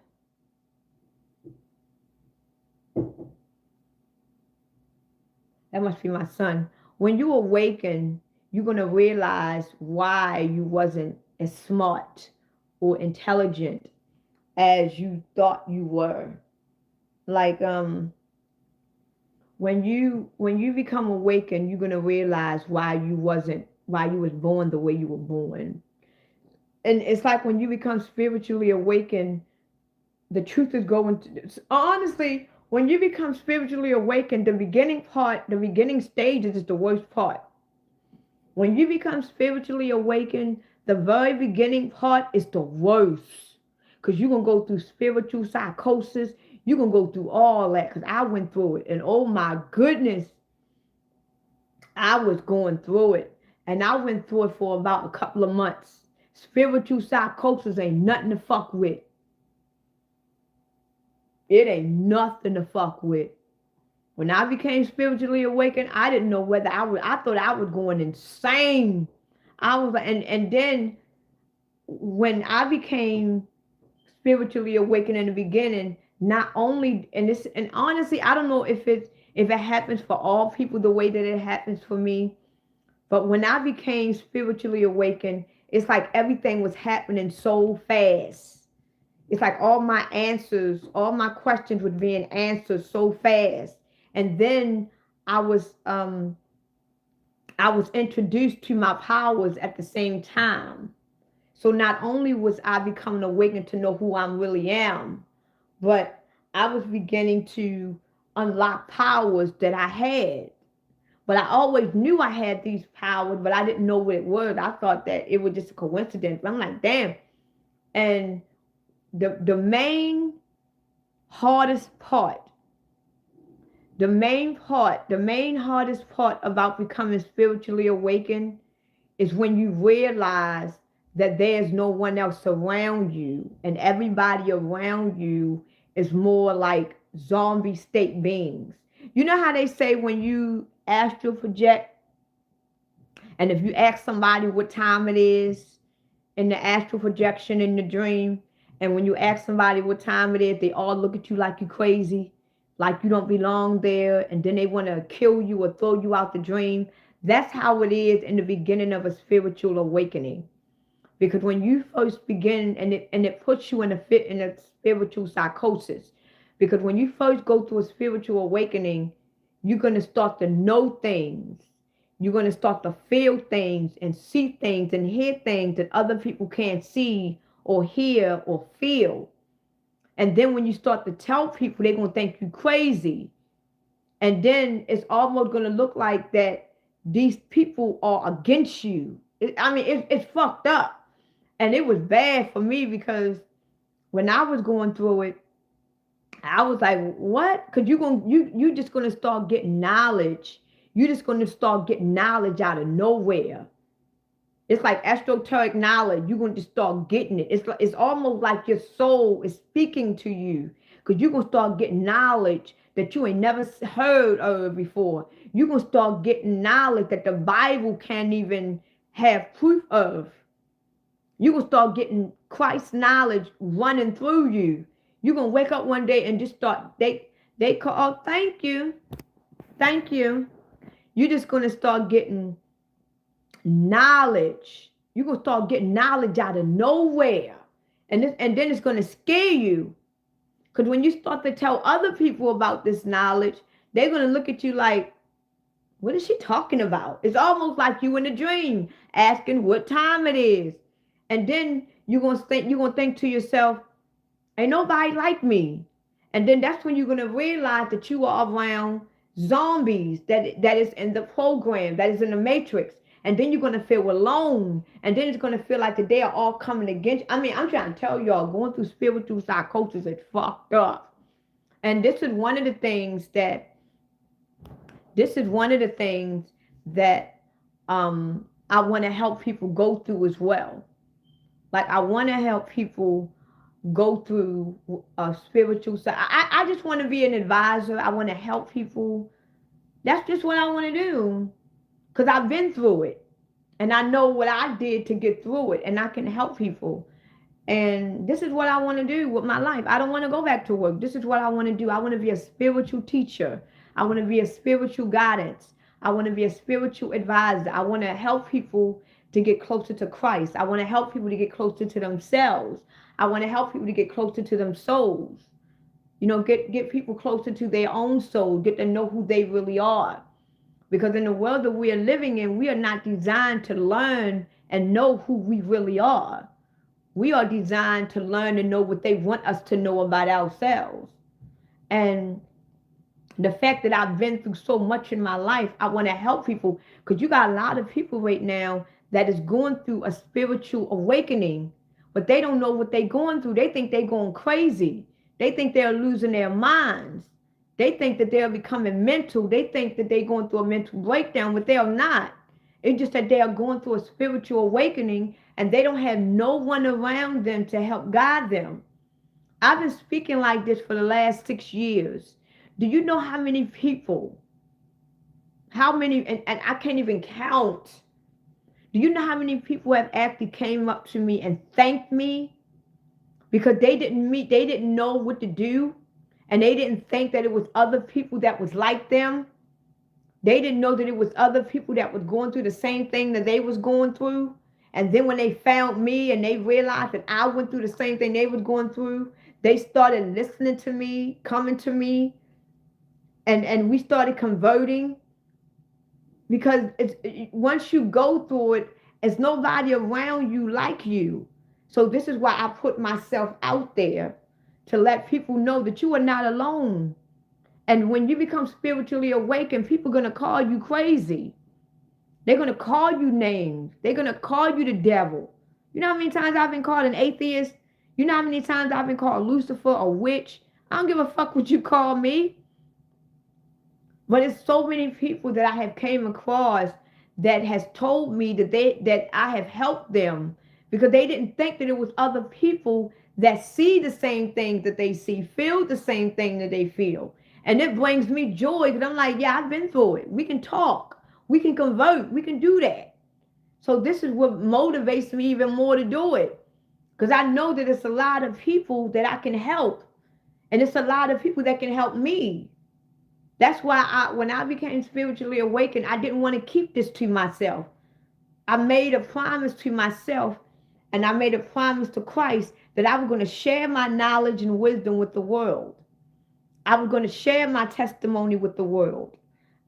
that must be my son. When you awaken, you're gonna realize why you wasn't as smart or intelligent as you thought you were. Like when you become awakened, you're gonna realize why you was born the way you were born. And it's like when you become spiritually awakened, the truth is going to, honestly, when you become spiritually awakened, the beginning part, the beginning stages is the worst part. When you become spiritually awakened, the very beginning part is the worst. Because you're going to go through spiritual psychosis. You're going to go through all that. Because I went through it. And oh my goodness, I was going through it. And I went through it for about a couple of months. Spiritual psychosis ain't nothing to fuck with. It ain't nothing to fuck with. When I became spiritually awakened, I didn't know whether I thought I was going insane. I was, and then when I became spiritually awakened in the beginning, not only, and honestly, I don't know if it happens for all people the way that it happens for me, but when I became spiritually awakened, it's like everything was happening so fast. It's like all my answers, all my questions were being answered so fast. And then I was um I was introduced to my powers at the same time. So not only was I becoming awakened to know who I really am, but I was beginning to unlock powers that I had. But I always knew I had these powers, but I didn't know what it was. I thought that it was just a coincidence. But I'm like, damn. And the main hardest part, the main hardest part about becoming spiritually awakened is when you realize that there's no one else around you and everybody around you is more like zombie state beings. You know how they say when you astral project, and if you ask somebody what time it is in the astral projection in the dream, and when you ask somebody what time it is, they all look at you like you crazy, like you don't belong there, and then they want to kill you or throw you out the dream. That's how it is in the beginning of a spiritual awakening. Because when you first begin, and it puts you in a spiritual psychosis. Because when you first go through a spiritual awakening, you're going to start to know things. You're going to start to feel things and see things and hear things that other people can't see or hear or feel. And then when you start to tell people, they're going to think you crazy. And then it's almost going to look like that these people are against you. It's fucked up. And it was bad for me because when I was going through it, I was like, what? Because you just going to start getting knowledge. You're just going to start getting knowledge out of nowhere. It's like esoteric knowledge. You're going to start getting it. It's almost like your soul is speaking to you because you're going to start getting knowledge that you ain't never heard of before. You're going to start getting knowledge that the Bible can't even have proof of. You're going to start getting Christ's knowledge running through you. You're going to wake up one day and just start, they call, oh, thank you. Thank you. You're just going to start getting knowledge. You're going to start getting knowledge out of nowhere. And then it's going to scare you. Because when you start to tell other people about this knowledge, they're going to look at you like, what is she talking about? It's almost like you in a dream asking what time it is. And then you're going to think to yourself, ain't nobody like me. And then that's when you're going to realize that you are around zombies that is in the program, that is in the matrix. And then you're going to feel alone. And then it's going to feel like that they are all coming against you. I'm trying to tell y'all, going through spiritual psychosis is fucked up. And this is one of the things that I want to help people go through as well. Like I want to help people go through a spiritual side. I just want to be an advisor. I want to help people. That's just what I want to do. Because I've been through it. And I know what I did to get through it. And I can help people. And this is what I want to do with my life. I don't want to go back to work. This is what I want to do. I want to be a spiritual teacher. I want to be a spiritual guidance. I want to be a spiritual advisor. I want to help people to get closer to Christ. I want to help people to get closer to themselves. I want to help people to get closer to them souls. Get people closer to their own soul, get to know who they really are. Because in the world that we are living in, we are not designed to learn and know who we really are. We are designed to learn and know what they want us to know about ourselves. And the fact that I've been through so much in my life, I want to help people, because you got a lot of people right now that is going through a spiritual awakening, but they don't know what they're going through. They think they're going crazy. They think they're losing their minds. They think that they're becoming mental. They think that they're going through a mental breakdown, but they are not. It's just that they are going through a spiritual awakening and they don't have no one around them to help guide them. I've been speaking like this for the last 6 years. Do you know how many people, and I can't even count. Do you know how many people have actually came up to me and thanked me because they didn't know what to do, and they didn't think that it was other people that was like them. They didn't know that it was other people that was going through the same thing that they was going through. And then when they found me and they realized that I went through the same thing they was going through, they started listening to me, coming to me, and we started converting. Because once you go through it, there's nobody around you like you. So this is why I put myself out there, to let people know that you are not alone. And when you become spiritually awakened, people are going to call you crazy. They're going to call you names. They're going to call you the devil. You know how many times I've been called an atheist? You know how many times I've been called Lucifer, a witch? I don't give a fuck what you call me. But it's so many people that I have came across that has told me that I have helped them, because they didn't think that it was other people that see the same thing that they see, feel the same thing that they feel. And it brings me joy, because I'm like, yeah, I've been through it. We can talk. We can convert. We can do that. So this is what motivates me even more to do it, because I know that it's a lot of people that I can help. And it's a lot of people that can help me. That's why when I became spiritually awakened, I didn't want to keep this to myself. I made a promise to myself, and I made a promise to Christ that I was going to share my knowledge and wisdom with the world. I was going to share my testimony with the world.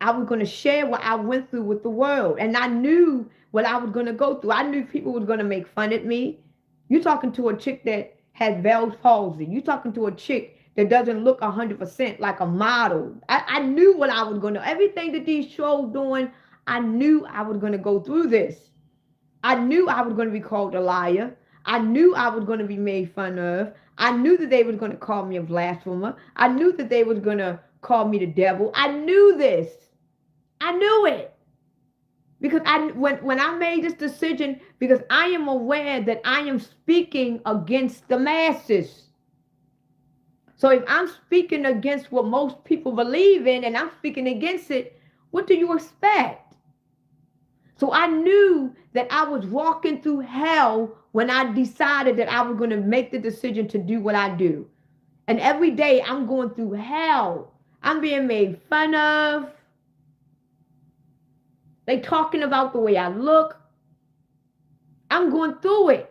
I was going to share what I went through with the world. And I knew what I was going to go through. I knew people were going to make fun of me. You're talking to a chick that has Bell's palsy. You're talking to a chick that doesn't look 100% like a model. I knew what I was going to, everything that these shows doing, I knew I was going to go through this. I knew I was going to be called a liar. I knew I was going to be made fun of. I knew that they was going to call me a blasphemer. I knew that they was going to call me the devil. I knew this. I knew it. Because when I made this decision, because I am aware that I am speaking against the masses. So if I'm speaking against what most people believe in, and I'm speaking against it, what do you expect? So I knew that I was walking through hell when I decided that I was going to make the decision to do what I do. And every day I'm going through hell. I'm being made fun of. They talking about the way I look. I'm going through it.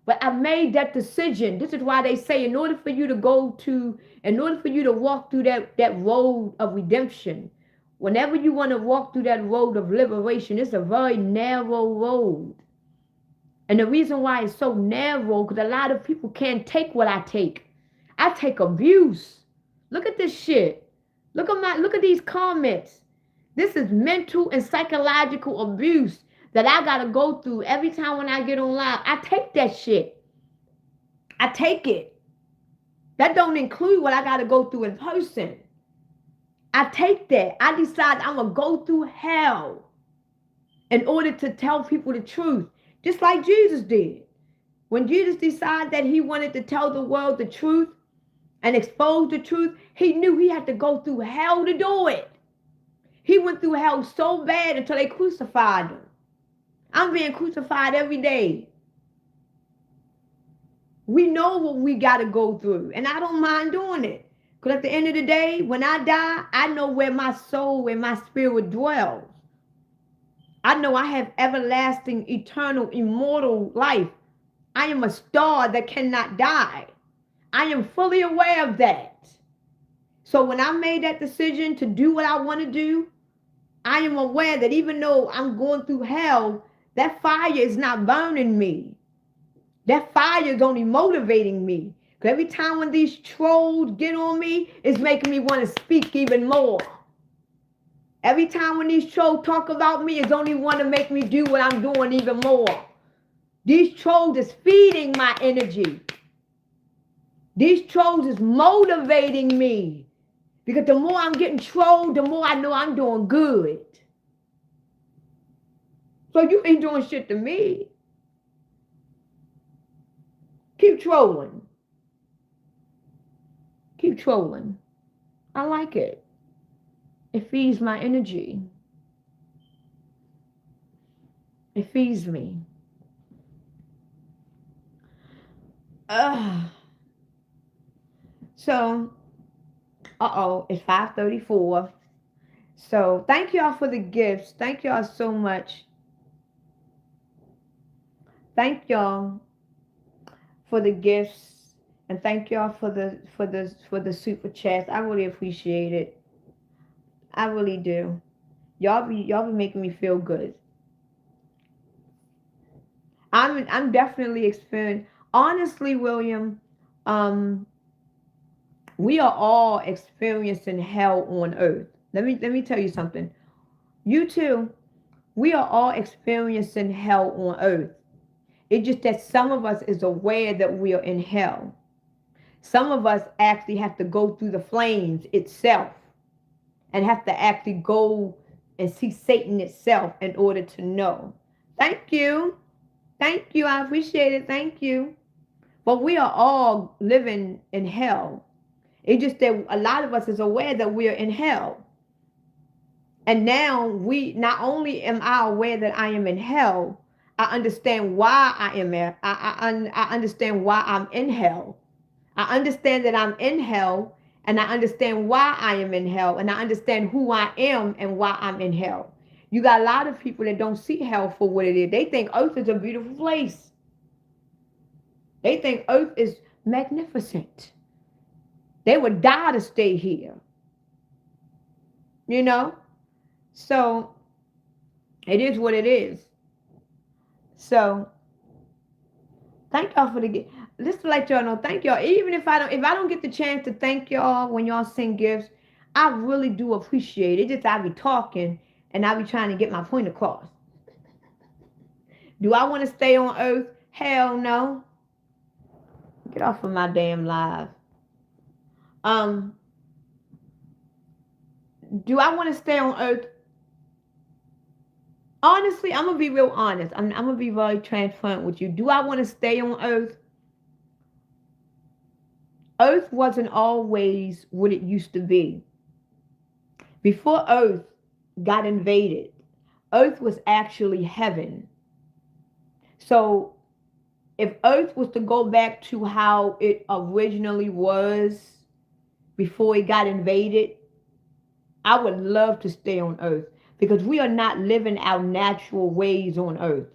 But I made that decision. This is why they say in order for you to walk through that road of redemption, whenever you want to walk through that road of liberation, it's a very narrow road. And the reason why it's so narrow, because a lot of people can't take what I take. I take abuse. Look at this shit. Look at these comments. This is mental and psychological abuse that I got to go through every time when I get online. I take that shit. I take it. That don't include what I got to go through in person. I take that. I decide I'm going to go through hell in order to tell people the truth, just like Jesus did. When Jesus decided that he wanted to tell the world the truth and expose the truth, he knew he had to go through hell to do it. He went through hell so bad until they crucified him. I'm being crucified every day. We know what we got to go through, and I don't mind doing it. Because at the end of the day, when I die, I know where my soul and my spirit dwells. I know I have everlasting, eternal, immortal life. I am a star that cannot die. I am fully aware of that. So when I made that decision to do what I want to do, I am aware that even though I'm going through hell, that fire is not burning me. That fire is only motivating me. Because every time when these trolls get on me, it's making me want to speak even more. Every time when these trolls talk about me, it's only want to make me do what I'm doing even more. These trolls is feeding my energy. These trolls is motivating me. Because the more I'm getting trolled, the more I know I'm doing good. So you ain't doing shit to me. Keep trolling. Keep trolling. I like it. It feeds my energy. It feeds me. So, it's 5:34. So thank y'all for the gifts. Thank y'all so much. Thank y'all for the gifts, and thank y'all for the super chats. I really appreciate it. I really do. Y'all be making me feel good. I'm definitely experiencing. Honestly, William, we are all experiencing hell on earth. Let me tell you something. You too. We are all experiencing hell on earth. It's just that some of us is aware that we are in hell. Some of us actually have to go through the flames itself and have to actually go and see Satan itself in order to know. Thank you. Thank you. I appreciate it. Thank you. But we are all living in hell. It's just that a lot of us is aware that we are in hell. And now we not only am I aware that I am in hell, I understand why I am there. I understand why I'm in hell. I understand that I'm in hell, and I understand why I am in hell, and I understand who I am and why I'm in hell. You got a lot of people that don't see hell for what it is. They think earth is a beautiful place. They think earth is magnificent. They would die to stay here. You know? So it is what it is. So thank y'all for the gift. Just to let y'all know, thank y'all. Even if I don't get the chance to thank y'all when y'all send gifts, I really do appreciate it. Just I be talking and I be trying to get my point across. Do I want to stay on earth? Hell no. Get off of my damn live. Do I want to stay on earth? Honestly, I'm gonna be real honest. I'm gonna be very transparent with you. Do I want to stay on earth? Earth wasn't always what it used to be. Before earth got invaded, earth was actually heaven. So if earth was to go back to how it originally was before it got invaded, I would love to stay on earth, because we are not living our natural ways on earth.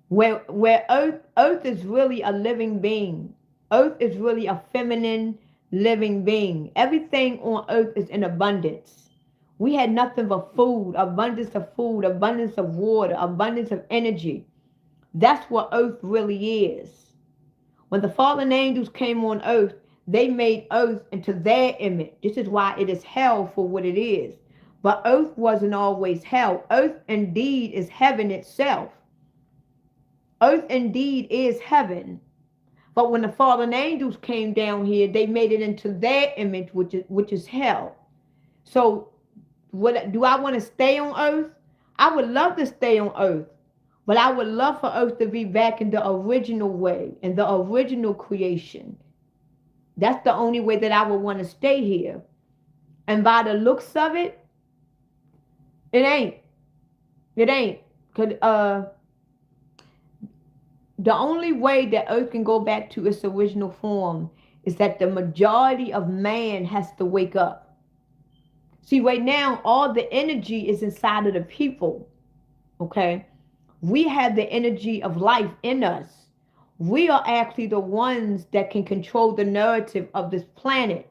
Where earth is really a living being. Earth is really a feminine living being. Everything on earth is in abundance. We had nothing but food, abundance of water, abundance of energy. That's what earth really is. When the fallen angels came on earth, they made earth into their image. This is why it is hell for what it is. But earth wasn't always hell. Earth indeed is heaven itself. Earth indeed is heaven. But when the fallen angels came down here, they made it into their image, which is hell. So what do I want to stay on earth? I would love to stay on earth. But I would love for earth to be back in the original way, in the original creation. That's the only way that I would want to stay here. And by the looks of it, it ain't. It ain't. The only way that earth can go back to its original form is that the majority of man has to wake up. See, right now, all the energy is inside of the people. Okay? We have the energy of life in us. We are actually the ones that can control the narrative of this planet.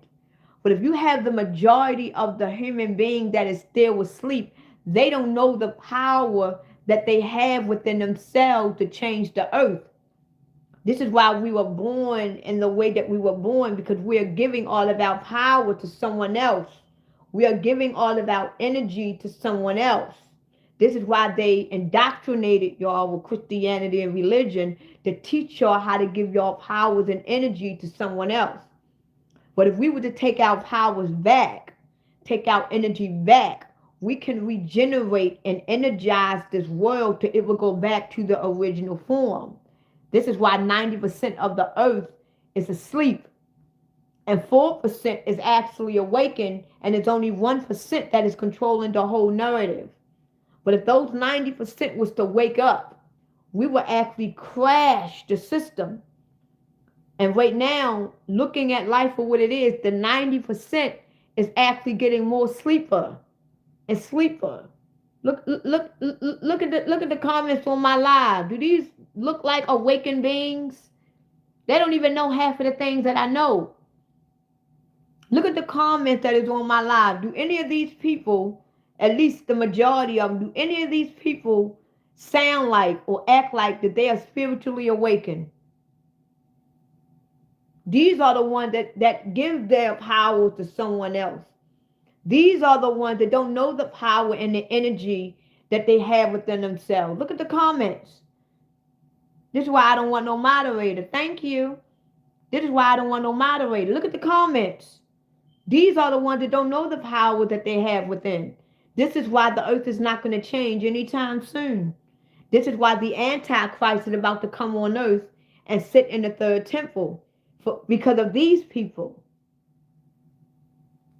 But if you have the majority of the human being that is still asleep, they don't know the power that they have within themselves to change the earth. This is why we were born in the way that we were born, because we are giving all of our power to someone else. We are giving all of our energy to someone else. This is why they indoctrinated y'all with Christianity and religion, to teach y'all how to give y'all powers and energy to someone else. But if we were to take our powers back, take our energy back, we can regenerate and energize this world to it will go back to the original form. This is why 90% of the earth is asleep and 4% is actually awakened, and it's only 1% that is controlling the whole narrative. But if those 90% was to wake up, we would actually crash the system. And right now, looking at life for what it is, the 90% is actually getting more sleeper and sleeper. Look at the comments on my live. Do these look like awakened beings? They don't even know half of the things that I know. Look at the comments that is on my live. Do any of these people, at least the majority of them, do any of these people sound like or act like that they are spiritually awakened? These are the ones that give their power to someone else. These are the ones that don't know the power and the energy that they have within themselves. Look at the comments. This is why I don't want no moderator. Thank you. This is why I don't want no moderator. Look at the comments. These are the ones that don't know the power that they have within. This is why the earth is not going to change anytime soon. This is why the Antichrist is about to come on earth and sit in the third temple, because of these people.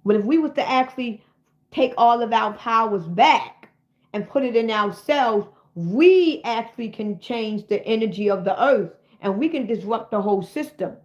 But if we were to actually take all of our powers back and put it in ourselves, we actually can change the energy of the earth, and we can disrupt the whole system.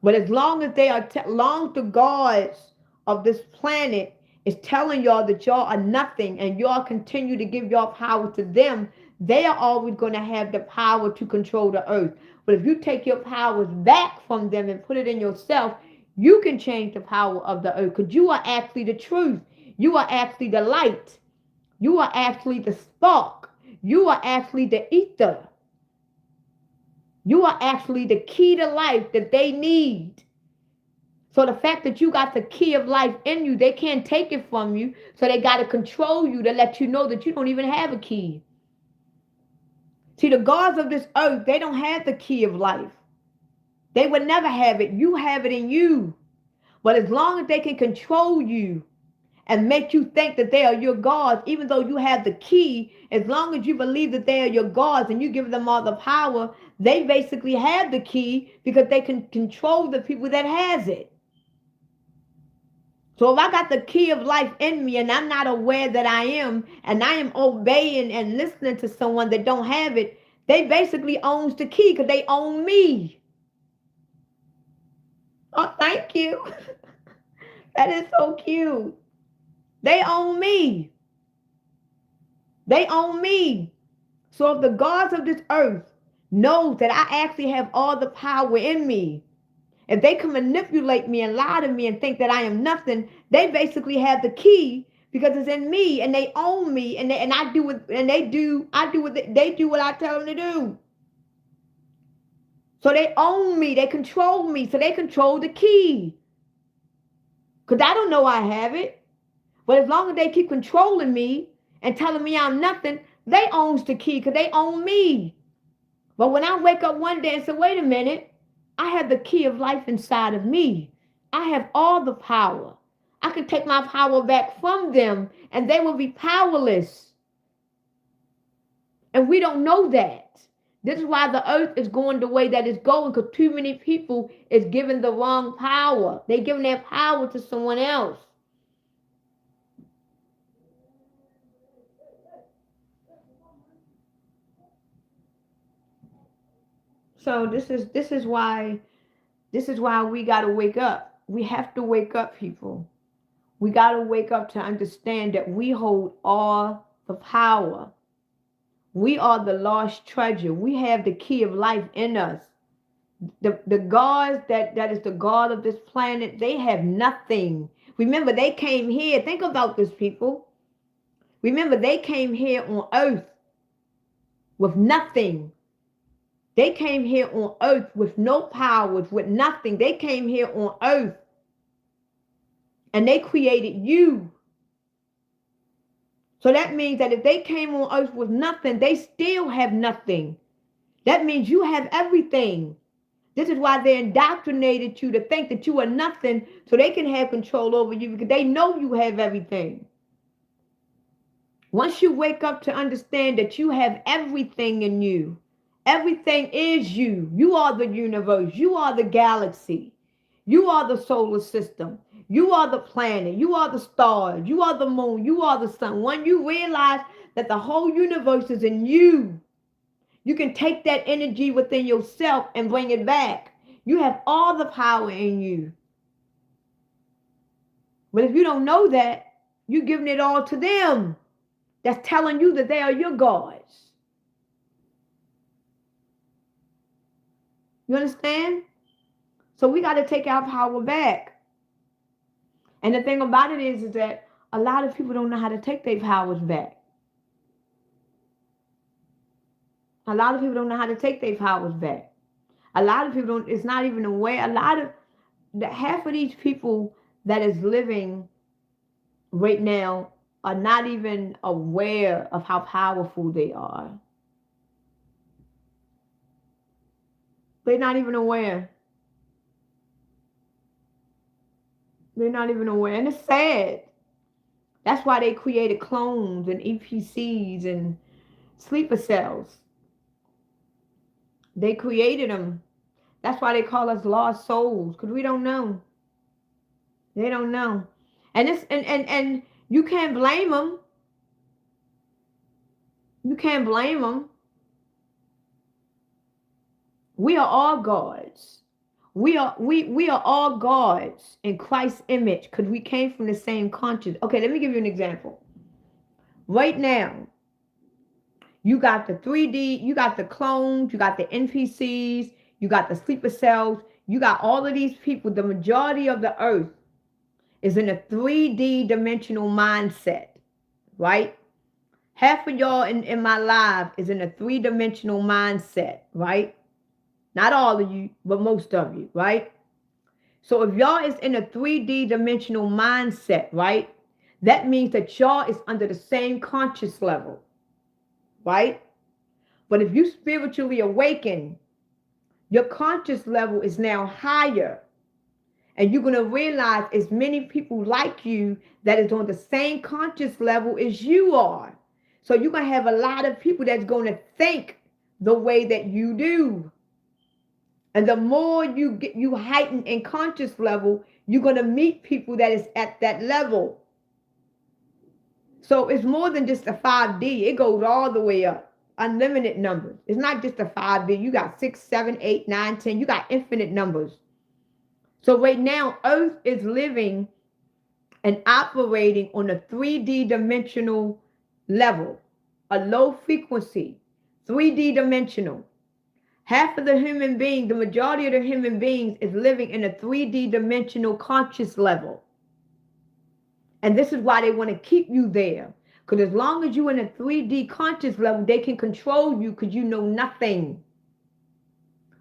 But as long as they are, long the gods of this planet is telling y'all that y'all are nothing, and y'all continue to give y'all power to them, they are always going to have the power to control the earth. But if you take your powers back from them and put it in yourself, you can change the power of the earth, because you are actually the truth. You are actually the light. You are actually the spark. You are actually the ether. You are actually the key to life that they need. So the fact that you got the key of life in you, they can't take it from you. So they got to control you to let you know that you don't even have a key. See, the gods of this earth, they don't have the key of life. They would never have it. You have it in you. But as long as they can control you and make you think that they are your gods, even though you have the key, as long as you believe that they are your gods and you give them all the power, they basically have the key, because they can control the people that has it. So if I got the key of life in me and I'm not aware that I am, and I am obeying and listening to someone that don't have it, they basically owns the key, because they own me. Oh, thank you. That is so cute. They own me. They own me. So if the gods of this earth knows that I actually have all the power in me, if they can manipulate me and lie to me and think that I am nothing, they basically have the key, because it's in me, and they own me, and I do what, and they do what I tell them to do. So they own me, they control me, so they control the key. Because I don't know I have it. But as long as they keep controlling me and telling me I'm nothing, they owns the key, because they own me. But when I wake up one day and say, wait a minute, I have the key of life inside of me. I have all the power. I can take my power back from them and they will be powerless. And we don't know that. This is why the earth is going the way that it's going, because too many people is giving the wrong power. They're giving their power to someone else. So this is why we got to wake up. We have to wake up, people. We got to wake up to understand that we hold all the power. We are the lost treasure. We have the key of life in us. The gods that is the god of this planet, they have nothing. Remember, they came here. Think about this, people. Remember, they came here on earth with nothing. They came here on earth with no powers, with nothing. They came here on earth and they created you. So that means that if they came on earth with nothing, they still have nothing. That means you have everything. This is why they indoctrinated you to think that you are nothing so they can have control over you, because they know you have everything. Once you wake up to understand that you have everything in you, everything is you. You are the universe. You are the galaxy. You are the solar system. You are the planet. You are the stars. You are the moon. You are the sun. When you realize that the whole universe is in you, you can take that energy within yourself and bring it back. You have all the power in you. But if you don't know that, you're giving it all to them. That's telling you that they are your gods. You understand? So we got to take our power back. And the thing about it is that a lot of people don't know how to take their powers back. A lot of people don't know how to take their powers back. A lot of people don't, it's not even aware. Half of these people that is living right now are not even aware of how powerful they are. They're not even aware. They're not even aware. And it's sad. That's why they created clones and EPCs and sleeper cells. They created them. That's why they call us lost souls, because we don't know. They don't know. And it's and you can't blame them. You can't blame them. We are all gods. We are all gods in Christ's image, because we came from the same conscience. Okay, let me give you an example. Right now, you got the 3D, you got the clones, you got the NPCs, you got the sleeper cells, you got all of these people. The majority of the earth is in a 3D dimensional mindset, right? Half of y'all in my live is in a 3-dimensional mindset, right? Not all of you, but most of you, right? So if y'all is in a 3D dimensional mindset, right? That means that y'all is under the same conscious level, right? But if you spiritually awaken, your conscious level is now higher. And you're going to realize as many people like you that is on the same conscious level as you are. So you're going to have a lot of people that's going to think the way that you do. And the more you heighten in conscious level, you're going to meet people that is at that level. So it's more than just a 5D. It goes all the way up. Unlimited numbers. It's not just a 5D. You got 6, 7, 8, 9, 10. You got infinite numbers. So right now, Earth is living and operating on a 3D dimensional level, a low frequency, 3D dimensional. Half of the human beings, the majority of the human beings is living in a 3D dimensional conscious level. And this is why they want to keep you there. Because as long as you're in a 3D conscious level, they can control you because you know nothing.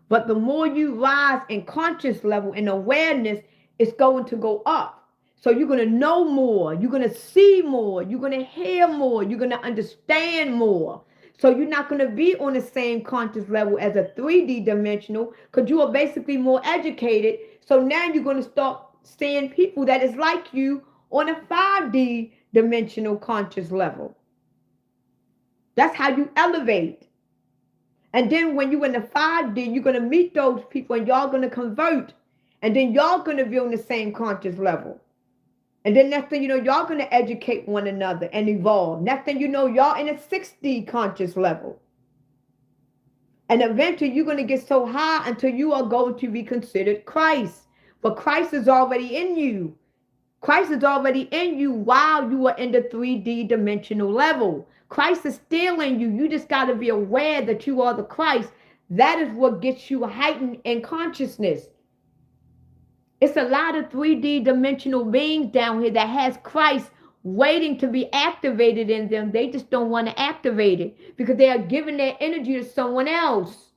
But the more you rise in conscious level and awareness, it's going to go up. So you're going to know more. You're going to see more. You're going to hear more. You're going to understand more. So you're not going to be on the same conscious level as a 3D dimensional, because you are basically more educated. So now you're going to start seeing people that is like you on a 5D dimensional conscious level. That's how you elevate. And then when you're in the 5D, you're going to meet those people and y'all going to convert. And then y'all going to be on the same conscious level. And then next thing you know, y'all going to educate one another and evolve. Next thing you know, y'all in a 6D conscious level. And eventually you're going to get so high until you are going to be considered Christ. But Christ is already in you. Christ is already in you while you are in the 3D dimensional level. Christ is still in you. You just got to be aware that you are the Christ. That is what gets you heightened in consciousness. It's a lot of 3D dimensional beings down here that has Christ waiting to be activated in them. They just don't want to activate it because they are giving their energy to someone else.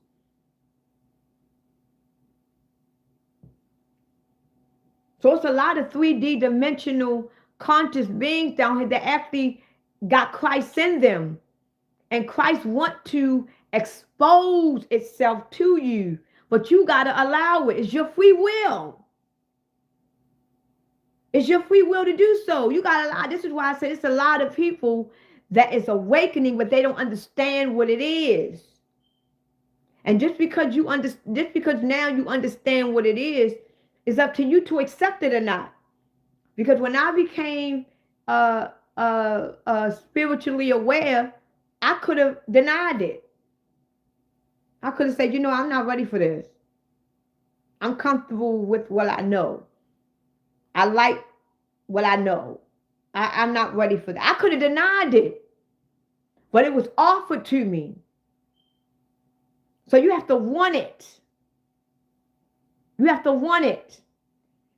So it's a lot of 3D dimensional conscious beings down here that actually got Christ in them. And Christ want to expose itself to you. But you got to allow it. It's your free will. It's your free will to do so. You got to allow. This is why I said it's a lot of people that is awakening, but they don't understand what it is. And just because now you understand what it is, it's up to you to accept it or not. Because when I became spiritually aware, I could have denied it. I could have said, I'm not ready for this. I'm comfortable with what I know. I like what I know. I'm not ready for that. I could have denied it. But it was offered to me. So you have to want it. You have to want it.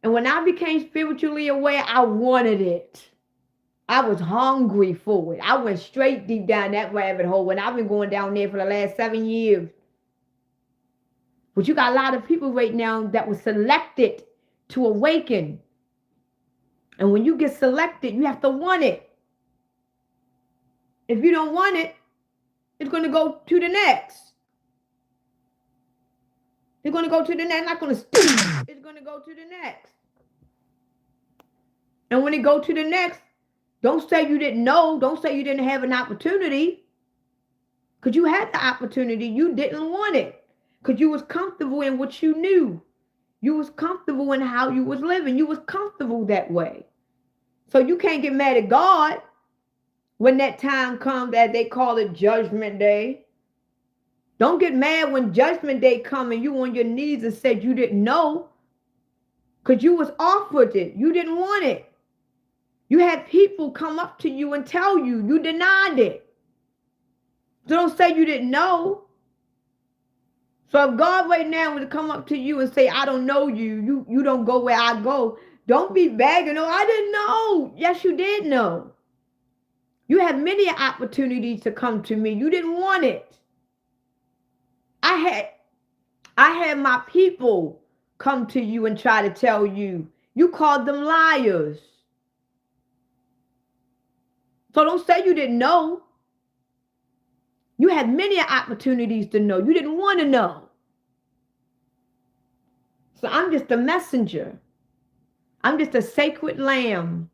And when I became spiritually aware, I wanted it. I was hungry for it. I went straight deep down that rabbit hole, and I've been going down there for the last 7 years. But you got a lot of people right now that were selected to awaken. And when you get selected, you have to want it. If you don't want it, it's going to go to the next. It's going to go to the next. Not going to stop. It's going to go to the next. And when it go to the next, don't say you didn't know. Don't say you didn't have an opportunity. Because you had the opportunity. You didn't want it. Because you was comfortable in what you knew. You was comfortable in how you was living. You was comfortable that way. So you can't get mad at God when that time comes, as they call it, Judgment Day. Don't get mad when Judgment Day comes and you on your knees and said you didn't know. Because you was offered it. You didn't want it. You had people come up to you and tell you. You denied it. So don't say you didn't know. So if God right now would come up to you and say, I don't know you, you don't go where I go, don't be begging, I didn't know. Yes, you did know. You had many opportunities to come to me. You didn't want it. I had my people come to you and try to tell you. You called them liars. So don't say you didn't know. You had many opportunities to know. You didn't want to know. So I'm just a messenger. I'm just a sacred lamb.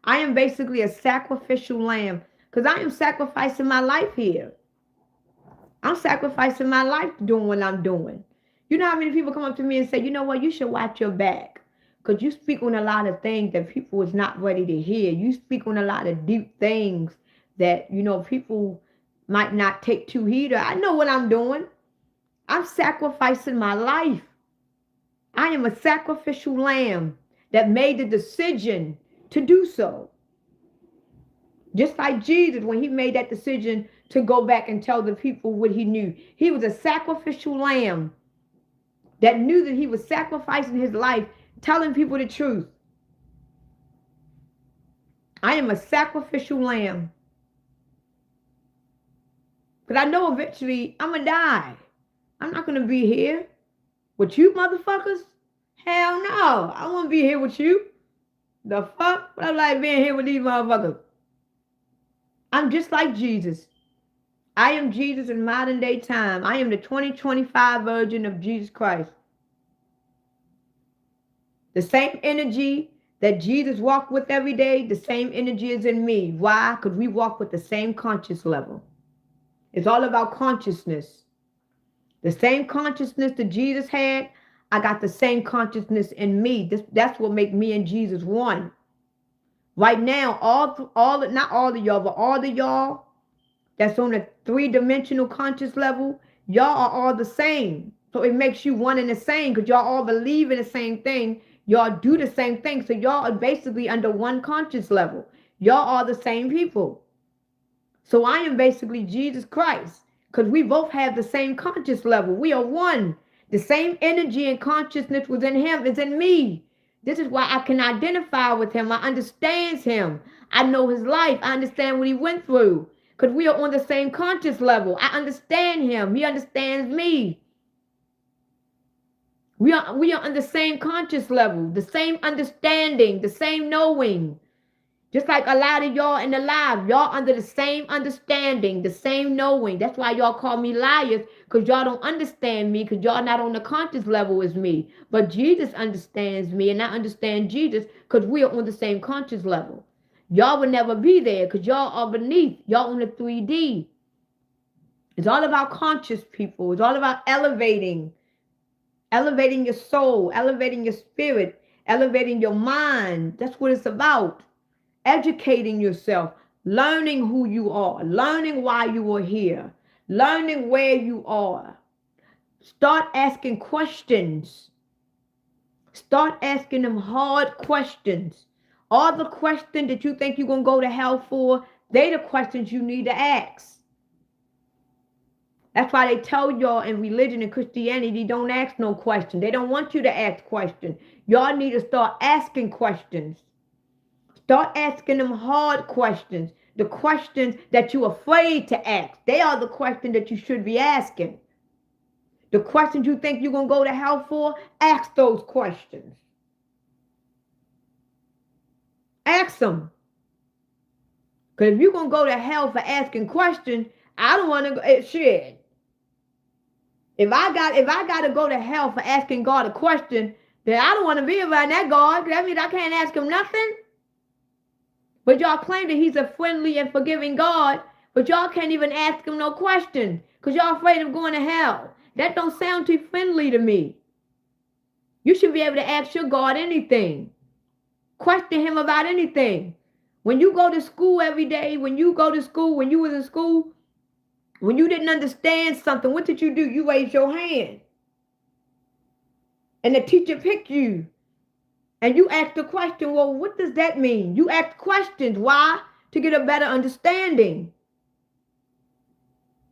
I am basically a sacrificial lamb because I am sacrificing my life here. I'm sacrificing my life doing what I'm doing. You know how many people come up to me and say, you know what, you should watch your back because you speak on a lot of things that people is not ready to hear. You speak on a lot of deep things that, people might not take too heed of. I know what I'm doing. I'm sacrificing my life. I am a sacrificial lamb that made the decision to do so. Just like Jesus, when he made that decision to go back and tell the people what he knew. He was a sacrificial lamb that knew that he was sacrificing his life, telling people the truth. I am a sacrificial lamb. But I know eventually I'm going to die. I'm not going to be here with you motherfuckers. Hell no. I won't be here with you. The fuck? I like being here with these motherfuckers. I'm just like Jesus. I am Jesus in modern day time. I am the 2025 version of Jesus Christ. The same energy that Jesus walked with every day, the same energy is in me. Why? Because we walk with the same conscious level. It's all about consciousness. The same consciousness that Jesus had, I got the same consciousness in me. That's what makes me and Jesus one. Right now, not all of y'all, but all of y'all that's on a 3-dimensional conscious level, y'all are all the same. So it makes you one and the same because y'all all believe in the same thing. Y'all do the same thing. So y'all are basically under one conscious level. Y'all are the same people. So I am basically Jesus Christ Because we both have the same conscious level. We are one. The same energy and consciousness within him is in me. This is why I can identify with him. I understand him. I know his life. I understand what he went through. Because we are on the same conscious level. I understand him. He understands me. We are on the same conscious level, the same understanding, the same knowing. Just like a lot of y'all in the live, y'all under the same understanding, the same knowing. That's why y'all call me liars, because y'all don't understand me, because y'all not on the conscious level as me. But Jesus understands me, and I understand Jesus, because we are on the same conscious level. Y'all will never be there, because y'all are beneath. Y'all on the 3D. It's all about conscious people. It's all about elevating your soul, elevating your spirit, elevating your mind. That's what it's about. Educating yourself, learning who you are, learning why you are here, learning where you are. Start asking questions. Start asking them hard questions. All the questions that you think you're going to go to hell for, they the questions you need to ask. That's why they tell y'all in religion and Christianity, don't ask no question. They don't want you to ask questions. Y'all need to start asking questions. Start asking them hard questions. The questions that you're afraid to ask. They are the questions that you should be asking. The questions you think you're going to go to hell for, ask those questions. Ask them. Because if you're going to go to hell for asking questions, I don't want to go, shit. If I got to go to hell for asking God a question, then I don't want to be around that God. That means I can't ask him nothing. But y'all claim that he's a friendly and forgiving God, but y'all can't even ask him no questions because y'all afraid of going to hell. That don't sound too friendly to me. You should be able to ask your God anything. Question him about anything. When you go to school every day, when you was in school, when you didn't understand something, what did you do? You raised your hand. And the teacher picked you. And you ask the question, well, what does that mean? You ask questions. Why? To get a better understanding.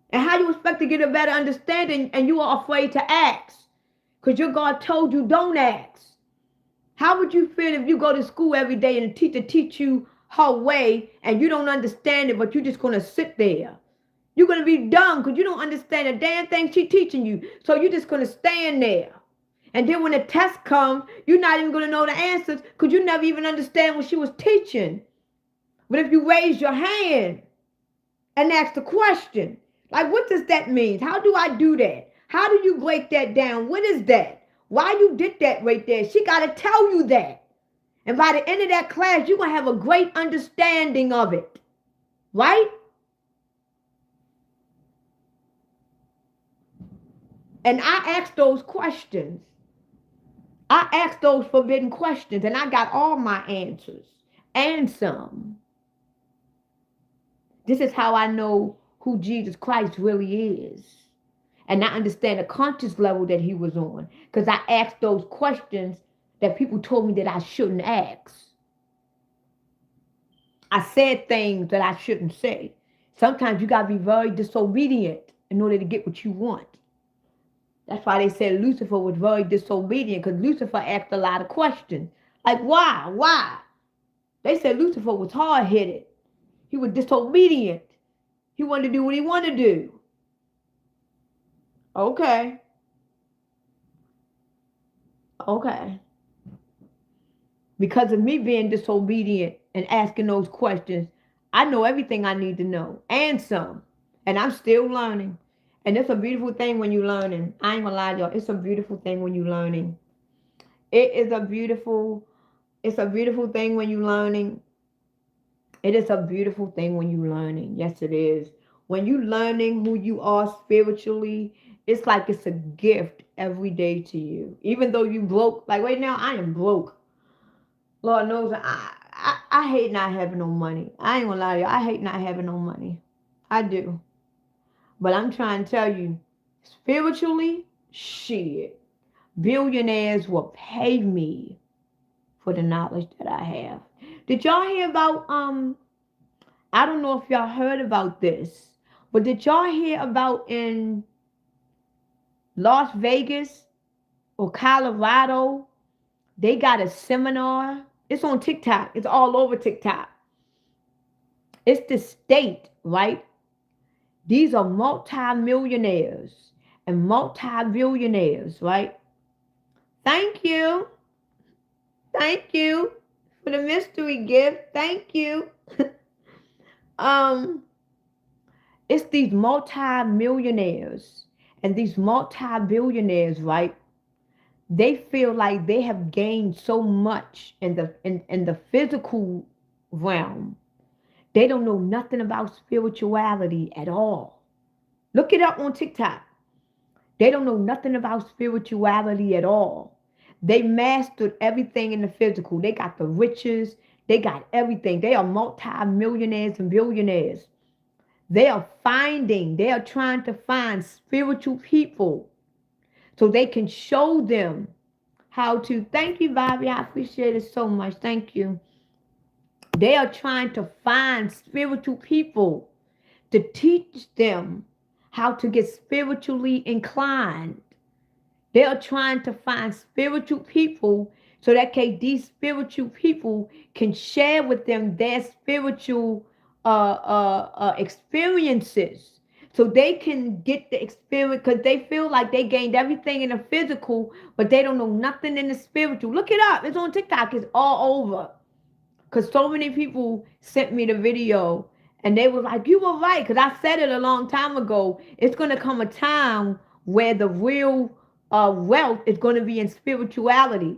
And how you expect to get a better understanding and you are afraid to ask? Because your God told you don't ask. How would you feel if you go to school every day and the teacher teach you her way and you don't understand it, but you're just going to sit there? You're going to be dumb because you don't understand a damn thing she's teaching you. So you're just going to stand there. And then when the test comes, you're not even going to know the answers because you never even understand what she was teaching. But if you raise your hand and ask the question, like, what does that mean? How do I do that? How do you break that down? What is that? Why you did that right there? She got to tell you that. And by the end of that class, you're going to have a great understanding of it. Right? And I asked those questions. I asked those forbidden questions and I got all my answers and some. This is how I know who Jesus Christ really is. And I understand the conscious level that he was on. Because I asked those questions that people told me that I shouldn't ask. I said things that I shouldn't say. Sometimes you got to be very disobedient in order to get what you want. That's why they said Lucifer was very disobedient, because Lucifer asked a lot of questions. Like, why? Why? They said Lucifer was hard-headed. He was disobedient. He wanted to do what he wanted to do. Okay. Okay. Because of me being disobedient and asking those questions, I know everything I need to know, and some. And I'm still learning. And it's a beautiful thing when you're learning. I ain't gonna lie to y'all. It's a beautiful thing when you're learning. It's a beautiful thing when you're learning. It is a beautiful thing when you're learning. Yes, it is. When you're learning who you are spiritually, it's like it's a gift every day to you. Even though you broke, like right now, I am broke. Lord knows I hate not having no money. I ain't gonna lie to you. I hate not having no money. I do. But I'm trying to tell you, spiritually, shit, billionaires will pay me for the knowledge that I have. Did y'all hear about, I don't know if y'all heard about this, But did y'all hear about in Las Vegas or Colorado? They got a seminar. It's on TikTok. It's all over TikTok. It's the state, right? These are multi-millionaires and multi-billionaires, right? Thank you. Thank you for the mystery gift. Thank you. um, it's these multi-millionaires and these multi-billionaires, right? They feel like they have gained so much in the physical realm. They don't know nothing about spirituality at all. Look it up on TikTok. They don't know nothing about spirituality at all. They mastered everything in the physical. They got the riches. They got everything. They are multi-millionaires and billionaires. They are trying to find spiritual people so they can show them how to. Thank you, Bobby. I appreciate it so much. Thank you. They are trying to find spiritual people to teach them how to get spiritually inclined. They are trying to find spiritual people so that these spiritual people can share with them their spiritual experiences. So they can get the experience, because they feel like they gained everything in the physical, but they don't know nothing in the spiritual. Look it up. It's on TikTok. It's all over. Because so many people sent me the video and they were like, you were right. Because I said it a long time ago. It's going to come a time where the real wealth is going to be in spirituality.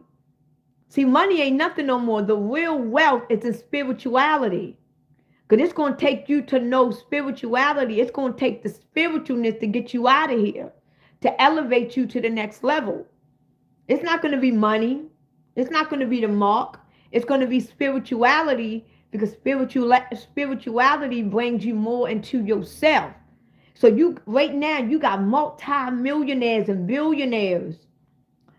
See, money ain't nothing no more. The real wealth is in spirituality. Because it's going to take you to know spirituality. It's going to take the spiritualness to get you out of here, to elevate you to the next level. It's not going to be money. It's not going to be the mark. It's going to be spirituality, because spirituality brings you more into yourself. So right now, you got multi-millionaires and billionaires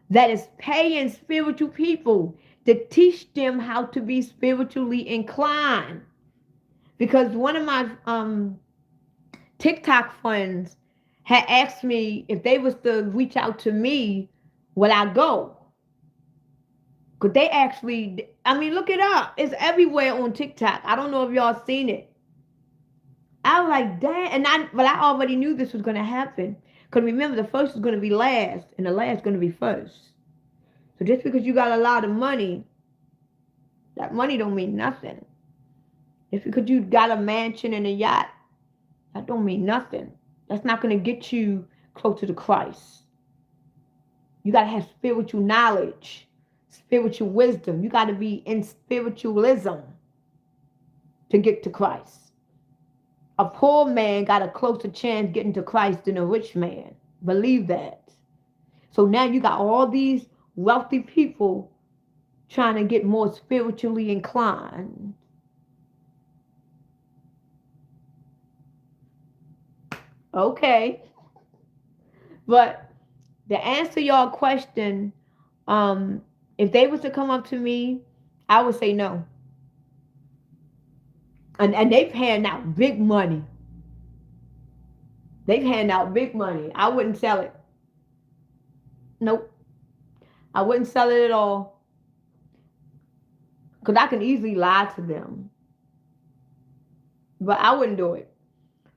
that is paying spiritual people to teach them how to be spiritually inclined. Because one of my TikTok friends had asked me if they was to reach out to me, would I go? Because they actually, look it up. It's everywhere on TikTok. I don't know if y'all seen it. I was like, damn. But I already knew this was going to happen. Because remember, the first is going to be last, and the last is going to be first. So just because you got a lot of money, that money don't mean nothing. Just because you got a mansion and a yacht, that don't mean nothing. That's not going to get you closer to Christ. You got to have spiritual knowledge, spiritual wisdom. You got to be in spiritualism to get to Christ. A poor man got a closer chance getting to Christ than a rich man. Believe that. So now you got all these wealthy people trying to get more spiritually inclined. Okay. But to answer your question, if they was to come up to me, I would say no. And they've handed out big money. They've handed out big money. I wouldn't sell it. Nope. I wouldn't sell it at all. Because I can easily lie to them. But I wouldn't do it.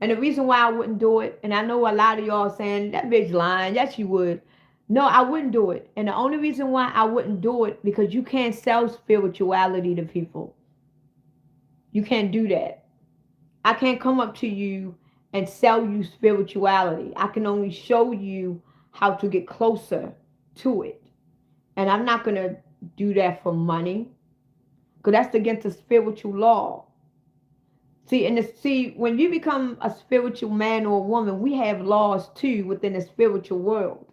And the reason why I wouldn't do it, and I know a lot of y'all saying, that bitch lying. Yes, you would. No, I wouldn't do it. And the only reason why I wouldn't do it, because you can't sell spirituality to people. You can't do that. I can't come up to you and sell you spirituality. I can only show you how to get closer to it. And I'm not going to do that for money, because that's against the spiritual law. See, when you become a spiritual man or a woman, we have laws too within the spiritual world.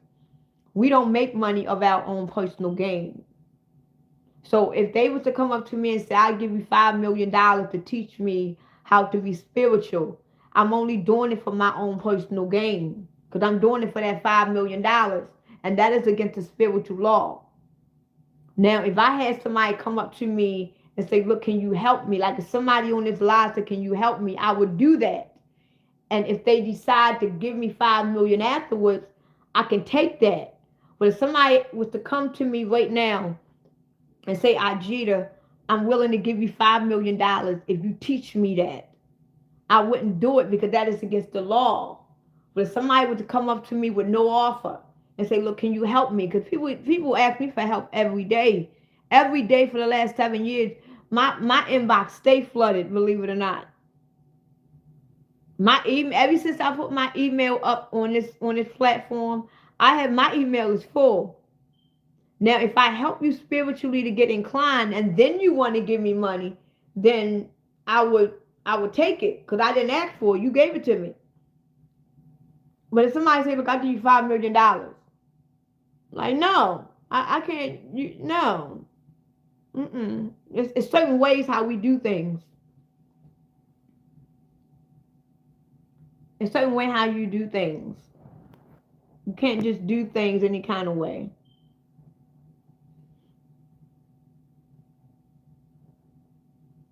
We don't make money of our own personal gain. So if they was to come up to me and say, I'll give you $5 million to teach me how to be spiritual, I'm only doing it for my own personal gain, because I'm doing it for that $5 million. And that is against the spiritual law. Now, if I had somebody come up to me and say, look, can you help me? Like if somebody on this line said, can you help me? I would do that. And if they decide to give me 5 million afterwards, I can take that. But if somebody was to come to me right now and say, Ajita, I'm willing to give you $5 million if you teach me that, I wouldn't do it because that is against the law. But if somebody were to come up to me with no offer and say, look, can you help me? Because people ask me for help every day. Every day for the last 7 years, my inbox stay flooded, believe it or not. My email, ever since I put my email up on this platform, I have my email is full. Now, if I help you spiritually to get inclined, and then you want to give me money, then I would take it because I didn't ask for it. You gave it to me. But if somebody say, "Look, I'll give you $5 million," like no, I can't. No, it's certain ways how we do things. It's certain way how you do things. You can't just do things any kind of way.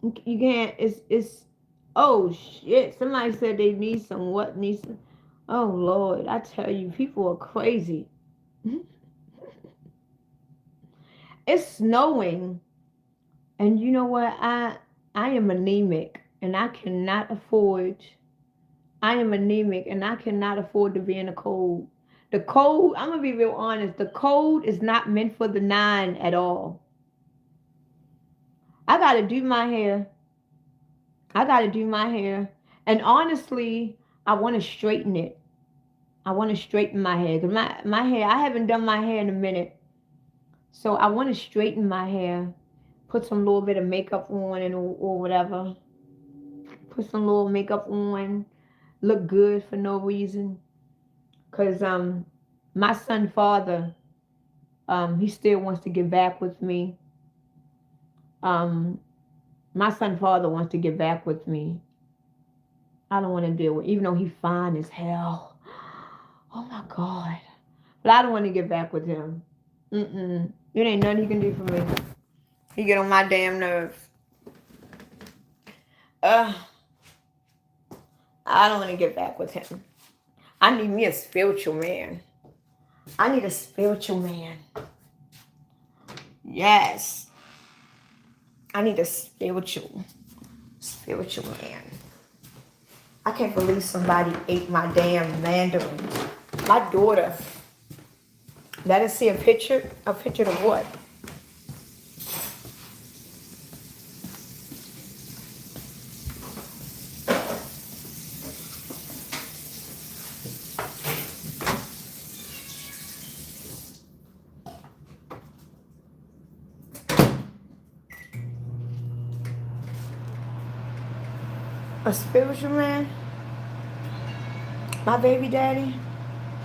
You can't. It's. Oh shit! Somebody said they need some what? Need some. Oh Lord, I tell you, people are crazy. It's snowing, and you know what? I am anemic, and I cannot afford. I am anemic, and I cannot afford to be in the cold. The cold. I'm gonna be real honest. The cold is not meant for the nine at all. I gotta do my hair. I gotta do my hair, and honestly, I want to straighten it. I want to straighten my hair because my hair. I haven't done my hair in a minute, so I want to straighten my hair. Put some little bit of makeup on and or whatever. Put some little makeup on. Look good for no reason. Cause my son father he still wants to get back with me. Um, my son father wants to get back with me. I don't want to deal with, even though he's fine as hell. Oh my God. But I don't want to get back with him. It ain't nothing he can do for me. He get on my damn nerves. I don't want to get back with him. I need me a spiritual man. I need a spiritual man. Yes. I need a spiritual man. I can't believe somebody ate my damn mandarins. My daughter. Let us see a picture. A picture of what? A spiritual man? My baby daddy?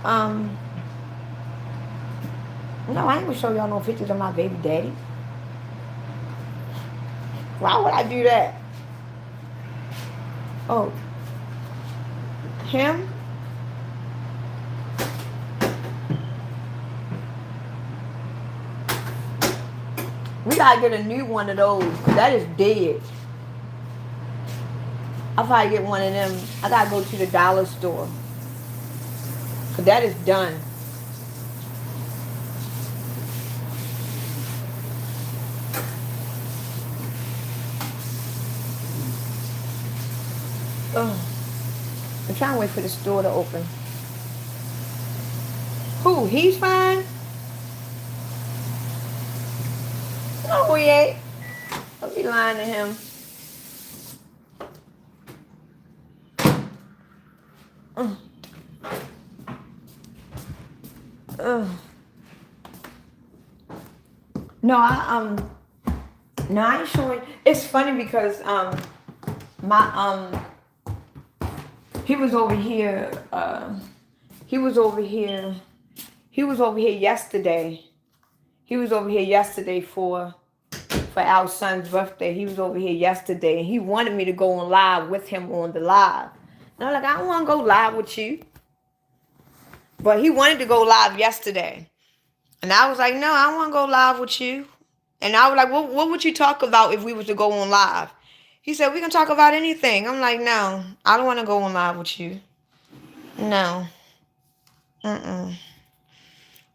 No, I ain't gonna show y'all no pictures of my baby daddy. Why would I do that? Oh, him? We gotta get a new one of those. That is dead. I'll probably get one of them. I gotta go to the dollar store. Cause that is done. Oh, I'm trying to wait for the store to open. Who? He's fine? No, he ain't. Don't be lying to him. No, I ain't showing. It's funny because my he was over here. He was over here. He was over here yesterday. He was over here yesterday for our son's birthday. He was over here yesterday, and he wanted me to go on live with him on the live. And I'm like, I don't want to go live with you. But he wanted to go live yesterday. And I was like, no, I don't want to go live with you. And I was like, what would you talk about if we was to go on live? He said, we can talk about anything. I'm like, no, I don't want to go on live with you. No. Mm-mm.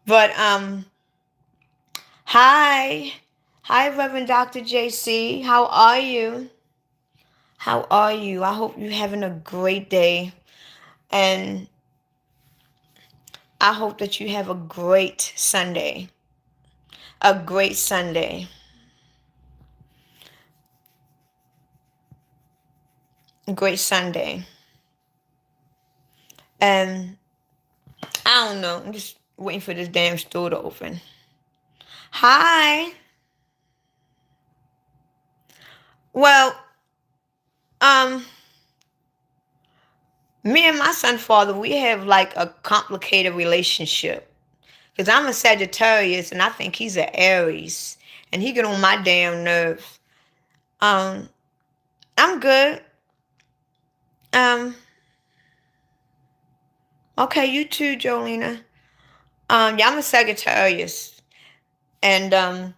But, hi. Hi, Reverend Dr. JC. How are you? How are you? I hope you're having a great day. And I hope that you have a great Sunday. A great Sunday. A great Sunday. And I don't know. I'm just waiting for this damn store to open. Hi. Well, um, me and my son father, we have like a complicated relationship. Cause I'm a Sagittarius and I think he's an Aries. And he get on my damn nerves. Um, I'm good. Um, okay, you too, Jolena. Yeah, I'm a Sagittarius. And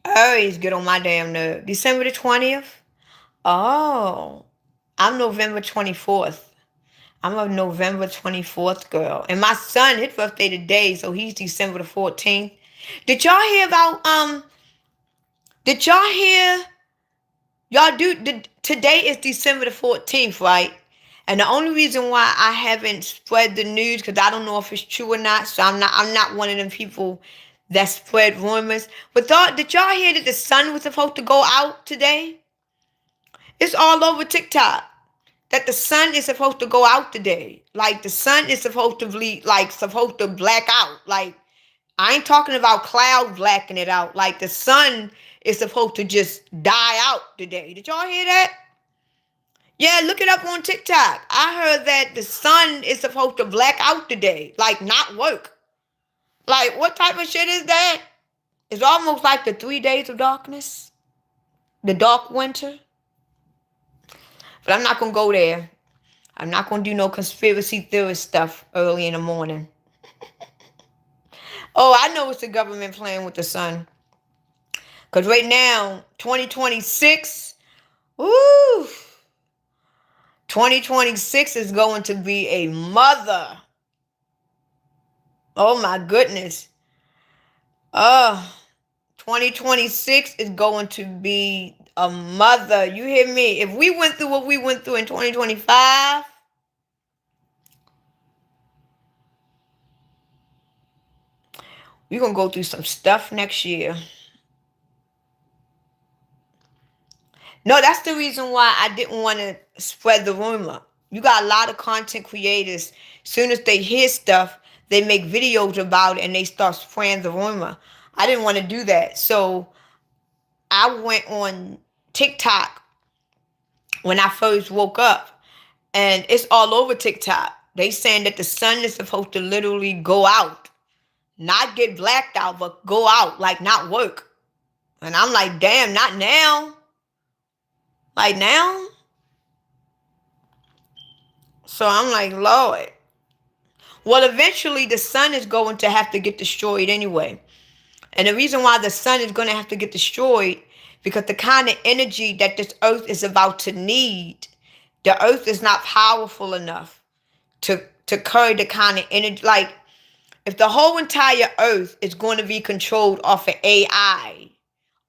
Aries get on my damn nerve. December the 20th? Oh. I'm November 24th. I'm a November 24th girl. And my son, his birthday today, so he's December the 14th. Did y'all hear about did y'all hear today is December the 14th, right? And the only reason why I haven't spread the news because I don't know if it's true or not, so I'm not one of them people that spread rumors. But did y'all hear that the sun was supposed to go out today? It's all over TikTok that the sun is supposed to go out today. Like the sun is supposed to be supposed to black out. Like I ain't talking about cloud blacking it out. Like the sun is supposed to just die out today. Did y'all hear that? Yeah, look it up on TikTok. I heard that the sun is supposed to black out today, like not work. Like what type of shit is that? It's almost like the 3 days of darkness, the dark winter. But I'm not gonna go there. I'm not gonna do no conspiracy theorist stuff early in the morning. Oh, I know it's the government playing with the sun. Cause right now, 2026, woo, 2026 is going to be a mother. Oh my goodness. 2026 is going to be a mother. You hear me? If we went through what we went through in 2025, we're going to go through some stuff next year. No, that's the reason why I didn't want to spread the rumor. You got a lot of content creators. Soon as they hear stuff, they make videos about it and they start spreading the rumor. I didn't want to do that. So I went on TikTok when I first woke up. And it's all over TikTok. They saying that the sun is supposed to literally go out. Not get blacked out, but go out. Like not work. And I'm like, damn, not now. Like now? So I'm like, Lord. Well, eventually the sun is going to have to get destroyed anyway. And the reason why the sun is going to have to get destroyed, because the kind of energy that this earth is about to need, the earth is not powerful enough to carry the kind of energy. Like, if the whole entire earth is going to be controlled off of AI,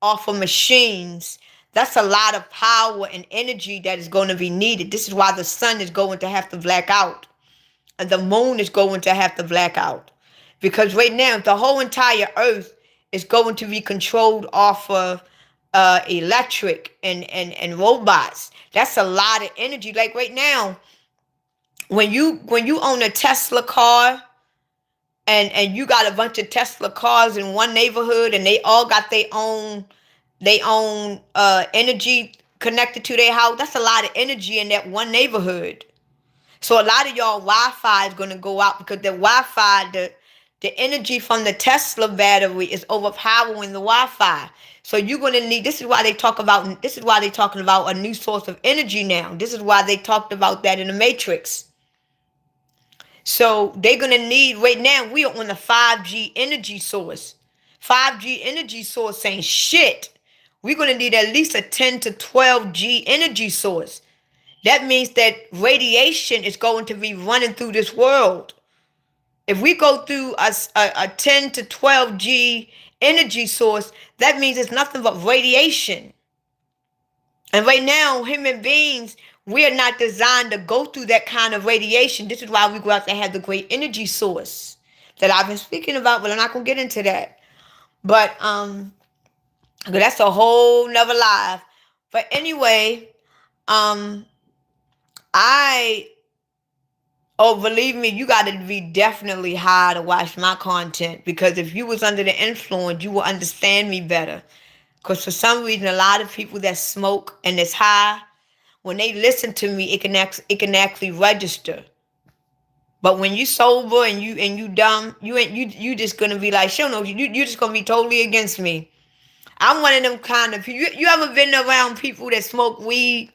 off of machines, that's a lot of power and energy that is going to be needed. This is why the sun is going to have to black out. And the moon is going to have to black out. Because right now, the whole entire earth is going to be controlled off of electric and robots. That's a lot of energy. Like right now, when you own a Tesla car and you got a bunch of Tesla cars in one neighborhood and they all got their own energy connected to their house, that's a lot of energy in that one neighborhood. So a lot of y'all Wi-Fi is going to go out because the Wi-Fi, the energy from the Tesla battery is overpowering the Wi-Fi. So you're going to need, this is why they're talking about a new source of energy now. This is why they talked about that in the Matrix. So they're going to need, right now, we are on a 5G energy source. 5G energy source ain't shit. we're going to need at least a 10 to 12 G energy source. That means that radiation is going to be running through this world. If we go through a 10 to 12 G energy source, that means it's nothing but radiation. And right now, human beings, we are not designed to go through that kind of radiation. This is why we go out to have the great energy source that I've been speaking about, but I'm not gonna get into that. But that's a whole nother life. But anyway, um, I believe me, you got to be definitely high to watch my content, because if you was under the influence, you will understand me better. Because for some reason, a lot of people that smoke and that's high, when they listen to me, it can actually register. But when you sober and you dumb, you just gonna be like, sure no, you just gonna be totally against me. I'm one of them kind of people. You ever been around people that smoke weed,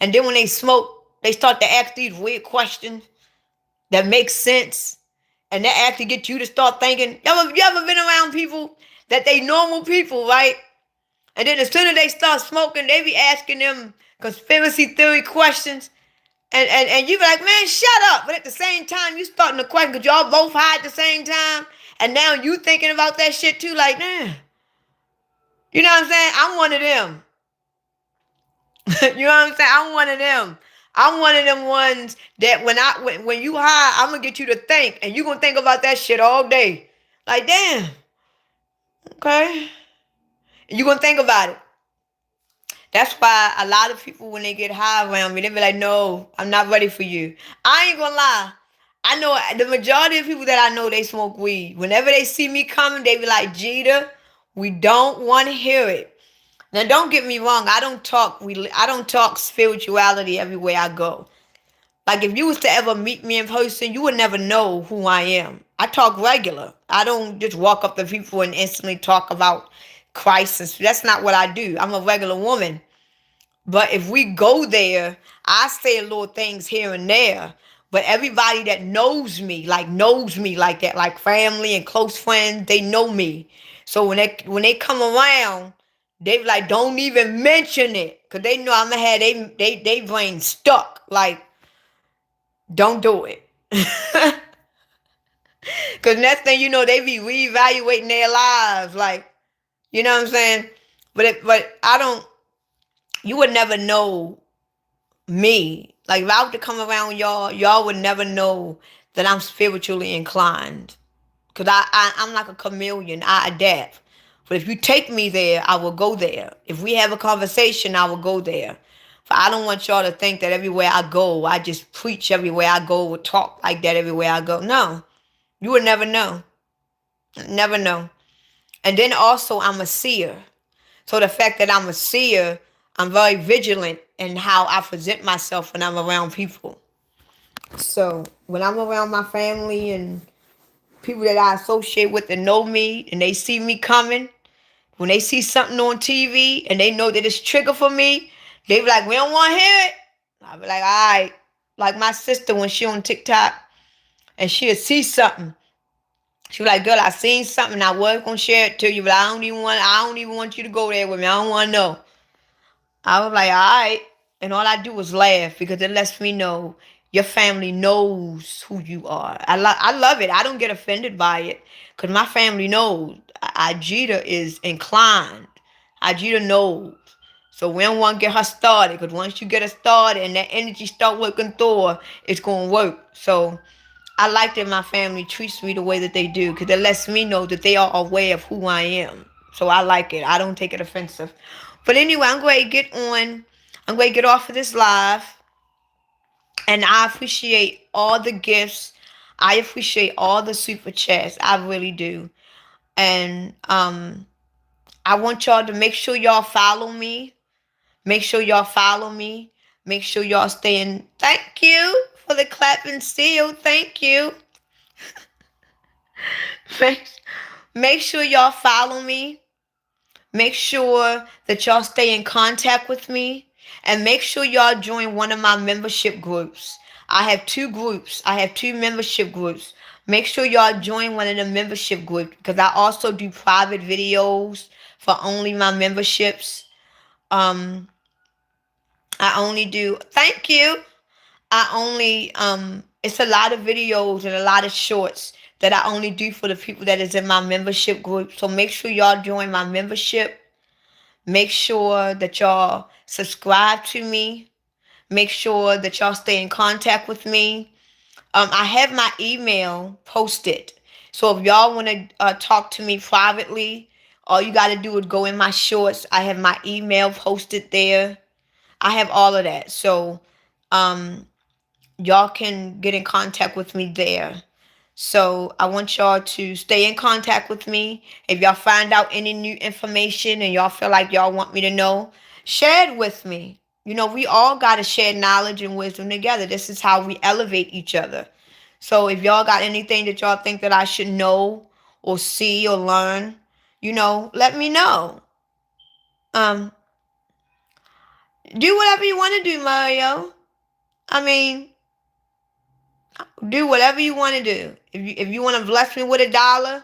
and then when they smoke, they start to ask these weird questions that make sense, and that actually get you to start thinking. You ever been around people that they normal people, right? And then as soon as they start smoking, they be asking them conspiracy theory questions. And you be like, man, shut up. But at the same time, you starting to question because y'all both high at the same time. And now you thinking about that shit too, like, nah. You know what I'm saying? I'm one of them. You know what I'm saying? I'm one of them. I'm one of them ones that when you high, I'm gonna get you to think, and you gonna think about that shit all day. Like, damn, okay. And you gonna think about it. That's why a lot of people, when they get high around me, they be like, no, I'm not ready for you. I ain't gonna lie. I know the majority of people that I know, they smoke weed. Whenever they see me coming, they be like, Jita, we don't want to hear it. Now, don't get me wrong. I don't talk spirituality everywhere I go. Like, if you was to ever meet me in person, you would never know who I am. I talk regular. I don't just walk up to people and instantly talk about Christ. That's not what I do. I'm a regular woman. But if we go there, I say little things here and there. But everybody that knows me like that, like family and close friends, they know me. So when they come around, they be like, don't even mention it. Cause they know I'm gonna have they brain stuck. Like, don't do it. Cause next thing you know, they be reevaluating their lives. Like, you know what I'm saying? But I don't, you would never know me. Like, if I were to come around y'all would never know that I'm spiritually inclined. Cause I'm like a chameleon. I adapt. But if you take me there, I will go there. If we have a conversation, I will go there. But I don't want y'all to think that everywhere I go, I just preach everywhere I go or talk like that everywhere I go. No. You would never know. Never know. And then also, I'm a seer. So the fact that I'm a seer, I'm very vigilant in how I present myself when I'm around people. So when I'm around my family and people that I associate with and know me, and they see me coming, when they see something on TV and they know that it's trigger for me, they be like, we don't want to hear it. I be like, all right. Like my sister, when she on TikTok and she'll see something, she was like, girl, I seen something. I was gonna share it to you, but I don't even want you to go there with me. I don't wanna know. I was like, all right. And all I do is laugh because it lets me know your family knows who you are. I love it. I don't get offended by it because my family knows. Ajita is inclined. Ajita knows. So we don't want to get her started, because once you get her started and that energy start working through her, it's going to work. So I like that my family treats me the way that they do, because it lets me know that they are aware of who I am. So I like it. I don't take it offensive. But anyway, I'm going to get on. I'm going to get off of this live. And I appreciate all the gifts. I appreciate all the super chats. I really do. And I want y'all to make sure y'all follow me. Make sure y'all follow me. Make sure y'all stay in. Thank you for the clapping seal. Thank you. make, make sure y'all follow me. Make sure that y'all stay in contact with me. And make sure y'all join one of my membership groups. I have two groups. I have two membership groups. Make sure y'all join one of the membership groups because I also do private videos for only my memberships. Um, I only do, thank you. I only, it's a lot of videos and a lot of shorts that I only do for the people that is in my membership group. So make sure y'all join my membership. Make sure that y'all subscribe to me. Make sure that y'all stay in contact with me. I have my email posted. So if y'all want to talk to me privately, all you got to do is go in my shorts. I have my email posted there. I have all of that. So um, y'all can get in contact with me there. So I want y'all to stay in contact with me. If y'all find out any new information and y'all feel like y'all want me to know, share it with me. You know, we all got to share knowledge and wisdom together. This is how we elevate each other. So if y'all got anything that y'all think that I should know or see or learn, you know, let me know. Um, do whatever you want to do, Mario. I mean, do whatever you want to do. If you want to bless me with $1,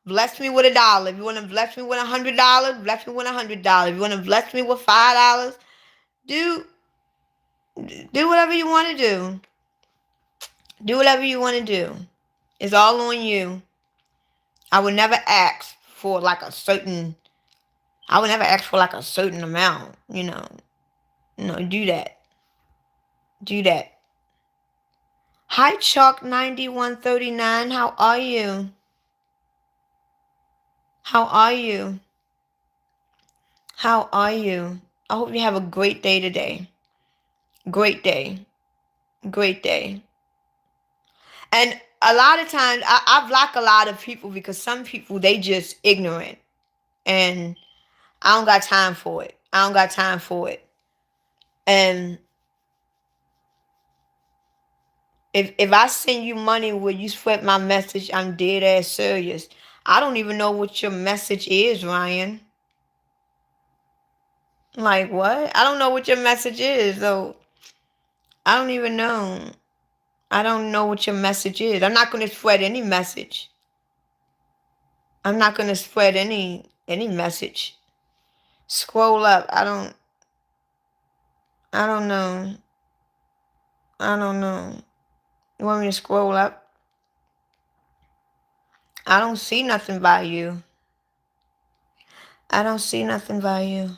bless me with $1. If you want to bless me with $100, bless me with $100. If you want to bless me with $5, do do whatever you want to do. Do whatever you want to do. It's all on you. I would never ask for like a certain. I would never ask for like a certain amount. Do that. Do that. Hi, Chalk9139. How are you? How are you? How are you? I hope you have a great day today. Great day. Great day. And a lot of times I block a lot of people because some people they just ignorant. And I don't got time for it. I don't got time for it. And if I send you money where you spread my message, I'm dead ass serious. I don't even know what your message is, Ryan. Like what? I don't know what your message is, though. I don't even know. I don't know what your message is. I'm not gonna spread any message. I'm not gonna spread any message. Scroll up. I don't know. I don't know. You want me to scroll up? I don't see nothing by you. I don't see nothing by you.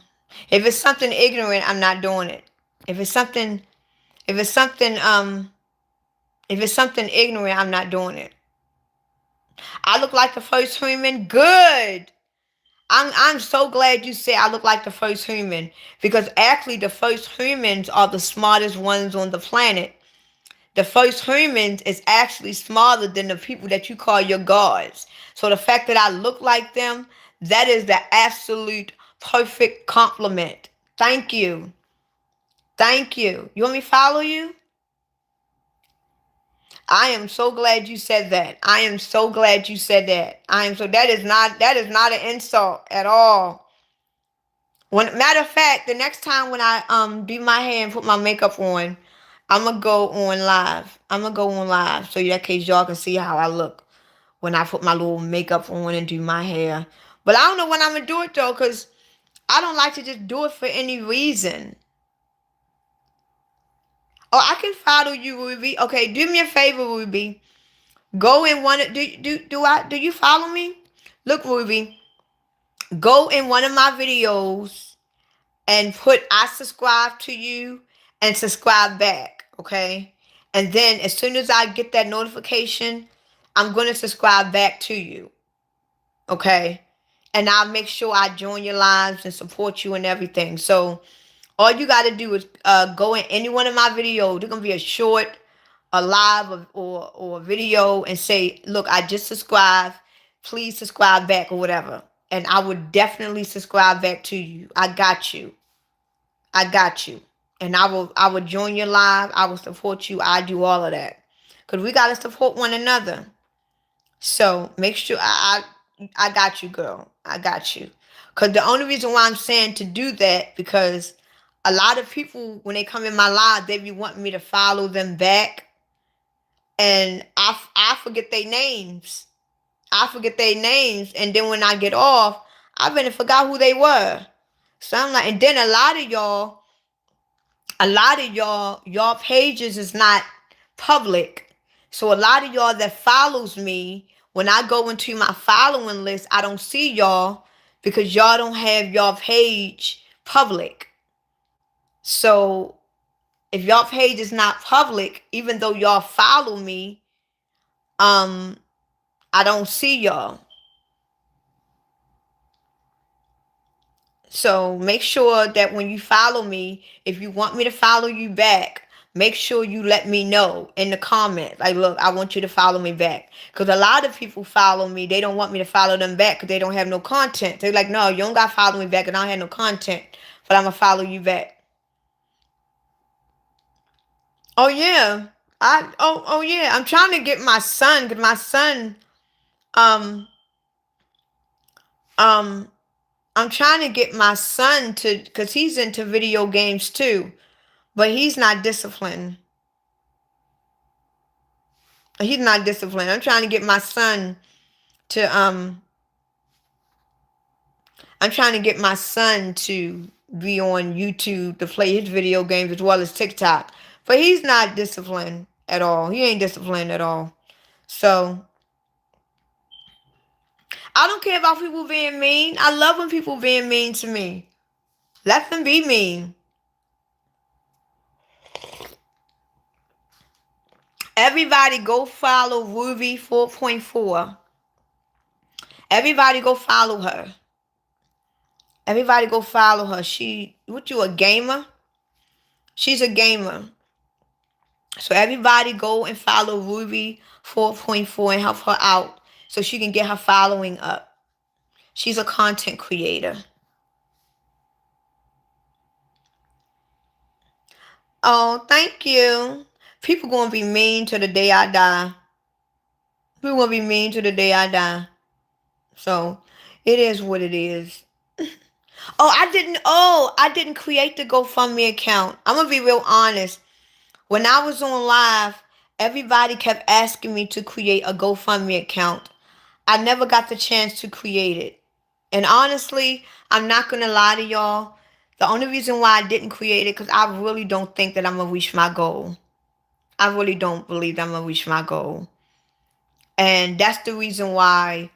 If it's something ignorant, I'm not doing it. If it's something if it's something if it's something ignorant, I'm not doing it. I look like the first human. Good. I'm so glad you said I look like the first human because actually the first humans are the smartest ones on the planet. The first humans is actually smarter than the people that you call your gods. So the fact that I look like them, that is the absolute perfect compliment. Thank you. Thank you. You want me to follow you? I am so glad you said that. I am so glad you said that. That is not an insult at all. When matter of fact, the next time when I do my hair and put my makeup on, I'm gonna go on live. I'm gonna go on live so that case y'all can see how I look when I put my little makeup on and do my hair. But I don't know when I'm gonna do it though, cause I don't like to just do it for any reason. Oh, I can follow you, Ruby. Okay, do me a favor, Ruby. Go in one. Do you follow me? Look, Ruby. Go in one of my videos and put I subscribe to you and subscribe back, okay? And then as soon as I get that notification, I'm going to subscribe back to you, okay? And I'll make sure I join your lives and support you and everything. So all you got to do is go in any one of my videos. There's going to be a short, a live, or a video and say, look, I just subscribed. Please subscribe back or whatever. And I would definitely subscribe back to you. I got you. I got you. And I will join your live. I will support you. I do all of that. Because we gotta support one another. So make sure I got you, girl. I got you. Because the only reason why I'm saying to do that, because a lot of people, when they come in my live, they be wanting me to follow them back. and I forget their names. I forget their names, and then when I get off, I really forgot who they were. So I'm like, and then y'all pages is not public. So a lot of y'all that follows me, when I go into my following list, I don't see y'all because y'all don't have y'all page public. So if y'all page is not public, even though y'all follow me, um, I don't see y'all. So make sure that when you follow me, if you want me to follow you back, make sure you let me know in the comments. Like, look, I want you to follow me back. Because a lot of people follow me. They don't want me to follow them back because they don't have no content. They're like, no, you don't got to follow me back and I don't have no content. But I'm going to follow you back. Oh, yeah. Oh yeah. I'm trying to get my son because my son, um, um, I'm trying to get my son to, because he's into video games too. But he's not disciplined. He's not disciplined. I'm trying to get my son to I'm trying to get my son to be on YouTube to play his video games as well as TikTok. But he's not disciplined at all. He ain't disciplined at all. So I don't care about people being mean. I love when people being mean to me. Let them be mean. Everybody go follow Ruby 4.4. Everybody go follow her. Everybody go follow her. What, you a gamer? She's a gamer. So everybody go and follow Ruby 4.4 and help her out so she can get her following up. She's a content creator. Oh, thank you. People gonna be mean to the day I die. People gonna be mean to the day I die. So it is what it is. I didn't create the GoFundMe account. I'm gonna be real honest. When I was on live, everybody kept asking me to create a GoFundMe account. I never got the chance to create it. And honestly, I'm not going to lie to y'all. The only reason why I didn't create it, because I really don't think that I'm going to reach my goal. I really don't believe that I'm going to reach my goal. And that's the reason why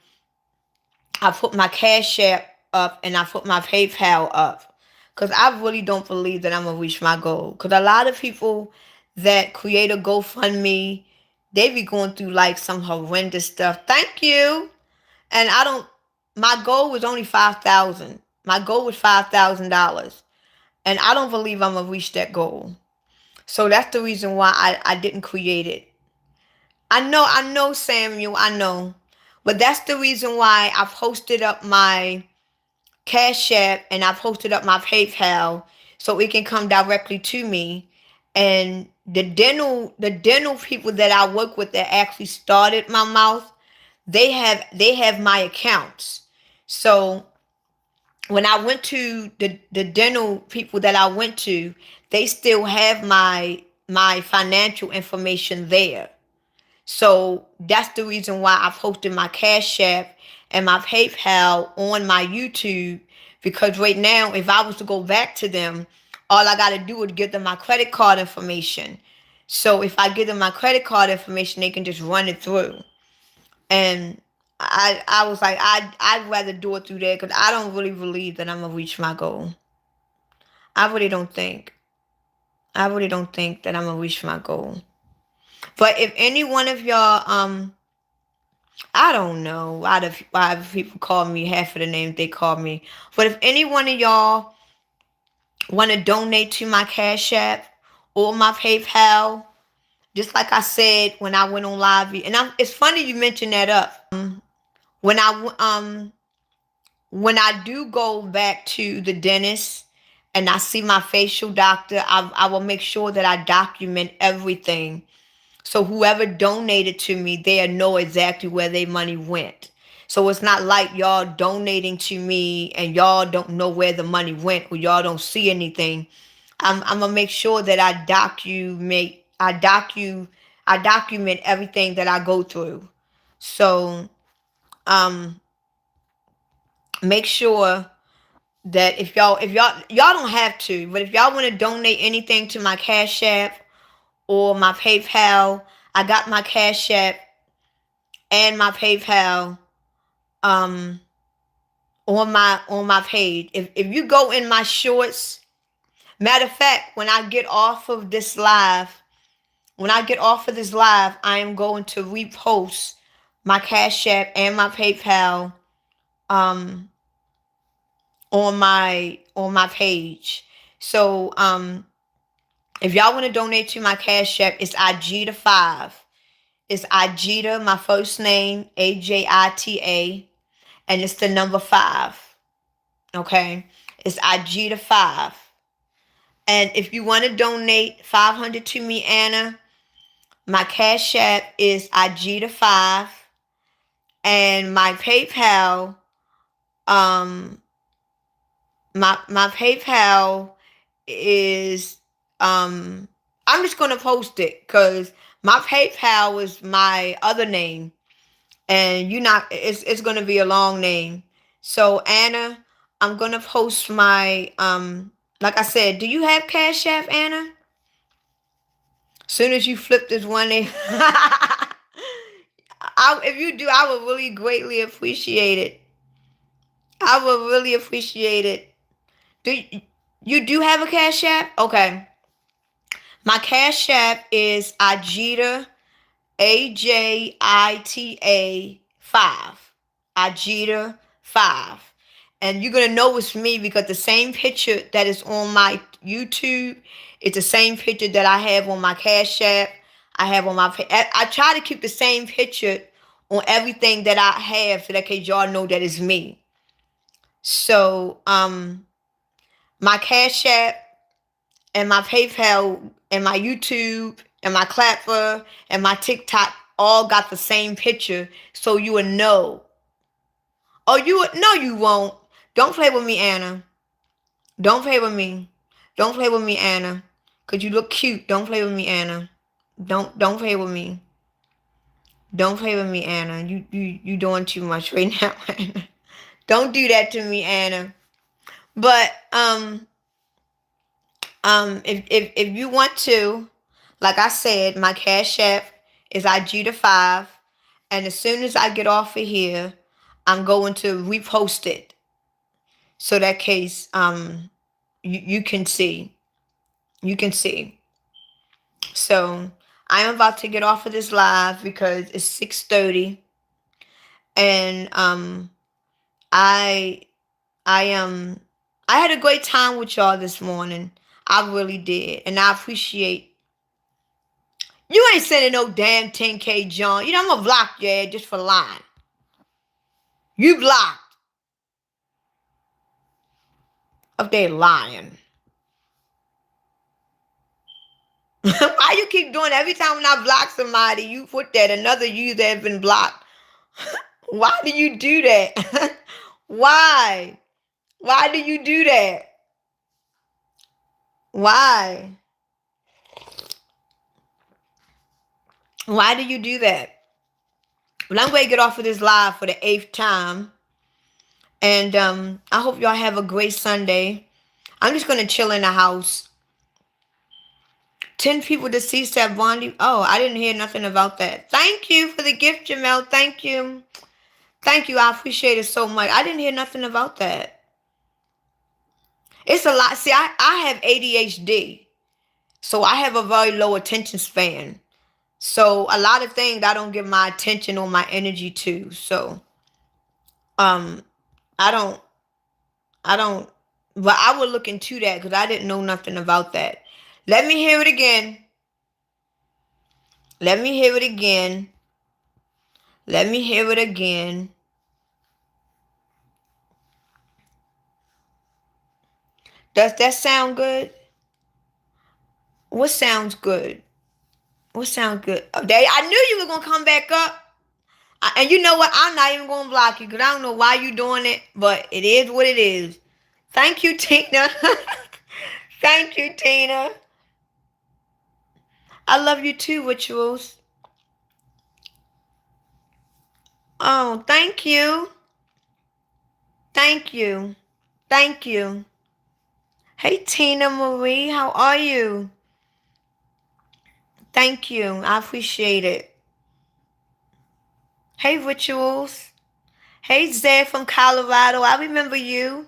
I put my Cash App up and I put my PayPal up. Because I really don't believe that I'm going to reach my goal. Because a lot of people that create a GoFundMe, they be going through like some horrendous stuff. Thank you. And my goal was only 5,000. My goal was $5,000. And I don't believe I'm going to reach that goal. So that's the reason why I didn't create it. I know, Samuel, I know. But that's the reason why I posted up my Cash App and I posted up my PayPal so it can come directly to me. And the dental people that I work with that actually started my mouth, they have my accounts. So when I went to the dental people that I went to, they still have my financial information there. So that's the reason why I posted my Cash App and my PayPal on my YouTube. Because right now, if I was to go back to them, all I got to do is give them my credit card information. So if I give them my credit card information, they can just run it through. And I was like, I'd rather do it through there because I don't really believe that I'm going to reach my goal. I really don't think. I really don't think that I'm going to reach my goal. But if any one of y'all, I don't know why people call me half of the names they call me. But if any one of y'all want to donate to my Cash App or my PayPal, just like I said when I went on live, and it's funny you mentioned that up. When I do go back to the dentist and I see my facial doctor, I will make sure that I document everything. So whoever donated to me, they'll know exactly where their money went. So it's not like y'all donating to me and y'all don't know where the money went or y'all don't see anything. I'm gonna make sure that I I document everything that I go through. So um make sure that if y'all don't have to, but if y'all want to donate anything to my Cash App or my PayPal, I got my Cash App and my PayPal um on my page. If you go in my shorts, matter of fact, when I get off of this live, I am going to repost my Cash App and my PayPal um on my page. So if y'all want to donate to my Cash App, it's Ajita 5. It's Ajita, my first name, Ajita, and it's the number 5. Okay? It's Ajita 5. And if you want to donate 500 to me, Anna, my Cash App is Ajita 5, and my PayPal, um, my PayPal is I'm just gonna post it because my PayPal is my other name, and it's gonna be a long name. So Anna, I'm gonna post my like I said, do you have Cash App, Anna? Soon as you flip this one name, if you do, I would really greatly appreciate it. I would really appreciate it. You do have a Cash App? Okay. My Cash App is Ajita, Ajita 5. Ajita 5. And you're going to know it's me because the same picture that is on my YouTube, it's the same picture that I have on my Cash App. I have on my... I try to keep the same picture on everything that I have so that case y'all know that it's me. So, my Cash App and my PayPal and my YouTube and my Clapper and my TikTok all got the same picture, so you would know. Oh, you would? No, you won't. Don't play with me, Anna. Don't play with me. Don't play with me, Anna. Cause you look cute. Don't play with me, Anna. Don't play with me. Don't play with me, Anna. You doing too much right now, Anna. Don't do that to me, Anna. But if you want to, like I said, my Cash App is Ajita 5, and as soon as I get off of here, I'm going to repost it, so that case you can see, you can see. So I am about to get off of this live because it's 6:30, and I I had a great time with y'all this morning. I really did, and I appreciate. You ain't sending no damn 10K, John. You know, I'm going to block your ass just for lying. You blocked. Up there lying. Why you keep doing every time when I block somebody, you put that another user has been blocked? Why do you do that? Why? Why do you do that? Why? Why do you do that? Well, I'm going to get off of this live for the 8th time. And I hope y'all have a great Sunday. I'm just going to chill in the house. 10 people deceased at Bondi. Oh, I didn't hear nothing about that. Thank you for the gift, Jamel. Thank you. Thank you. I appreciate it so much. I didn't hear nothing about that. It's a lot. See, I have ADHD. So I have a very low attention span. So a lot of things I don't give my attention or my energy to. So um I don't I don't but I would look into that because I didn't know nothing about that. Let me hear it again. Let me hear it again. Let me hear it again. Does that sound good? What sounds good? What sounds good? Oh, Daddy, I knew you were gonna come back up. And you know what? I'm not even gonna block you because I don't know why you doing it, but it is what it is. Thank you, Tina. Thank you, Tina. I love you too, Rituals. Oh, thank you. Thank you. Thank you. Hey, Tina Marie, how are you? Thank you. I appreciate it. Hey, Rituals. Hey, Zed from Colorado. I remember you.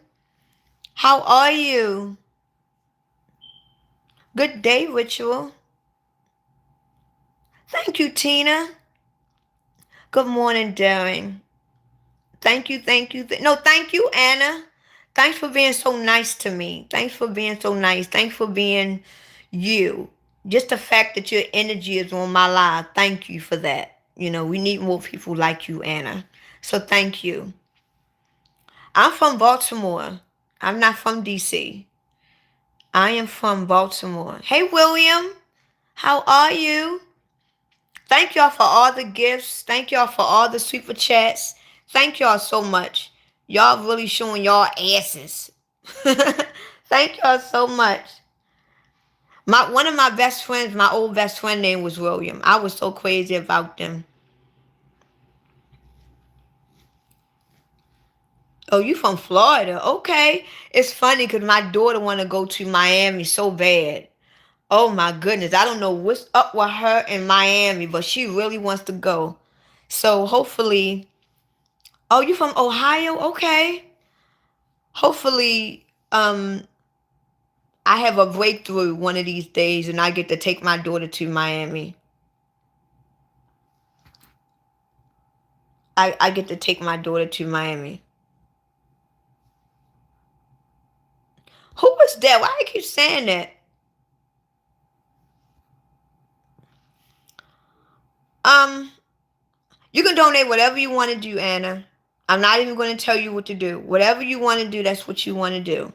How are you? Good day, Ritual. Thank you, Tina. Good morning, Darren. Thank you, thank you. No, thank you, Anna. Thanks for being so nice to me. Thanks for being so nice. Thanks for being you. Just the fact that your energy is on my life. Thank you for that. You know, we need more people like you, Anna. So thank you. I'm from Baltimore. I'm not from DC. I am from Baltimore. Hey, William. How are you? Thank y'all for all the gifts. Thank y'all for all the super chats. Thank y'all so much. Y'all really showing y'all asses. Thank y'all so much. My one of my best friends, my old best friend name was William. I was so crazy about them. Oh, you from Florida? Okay. It's funny because my daughter want to go to Miami so bad. Oh my goodness. I don't know what's up with her in Miami, but she really wants to go. So hopefully, oh, you from Ohio? Okay. Hopefully, I have a breakthrough one of these days and I get to take my daughter to Miami. I get to take my daughter to Miami. Who was that? Why do you keep saying that? Um, you can donate whatever you want to do, Anna. I'm not even going to tell you what to do. Whatever you want to do, that's what you want to do.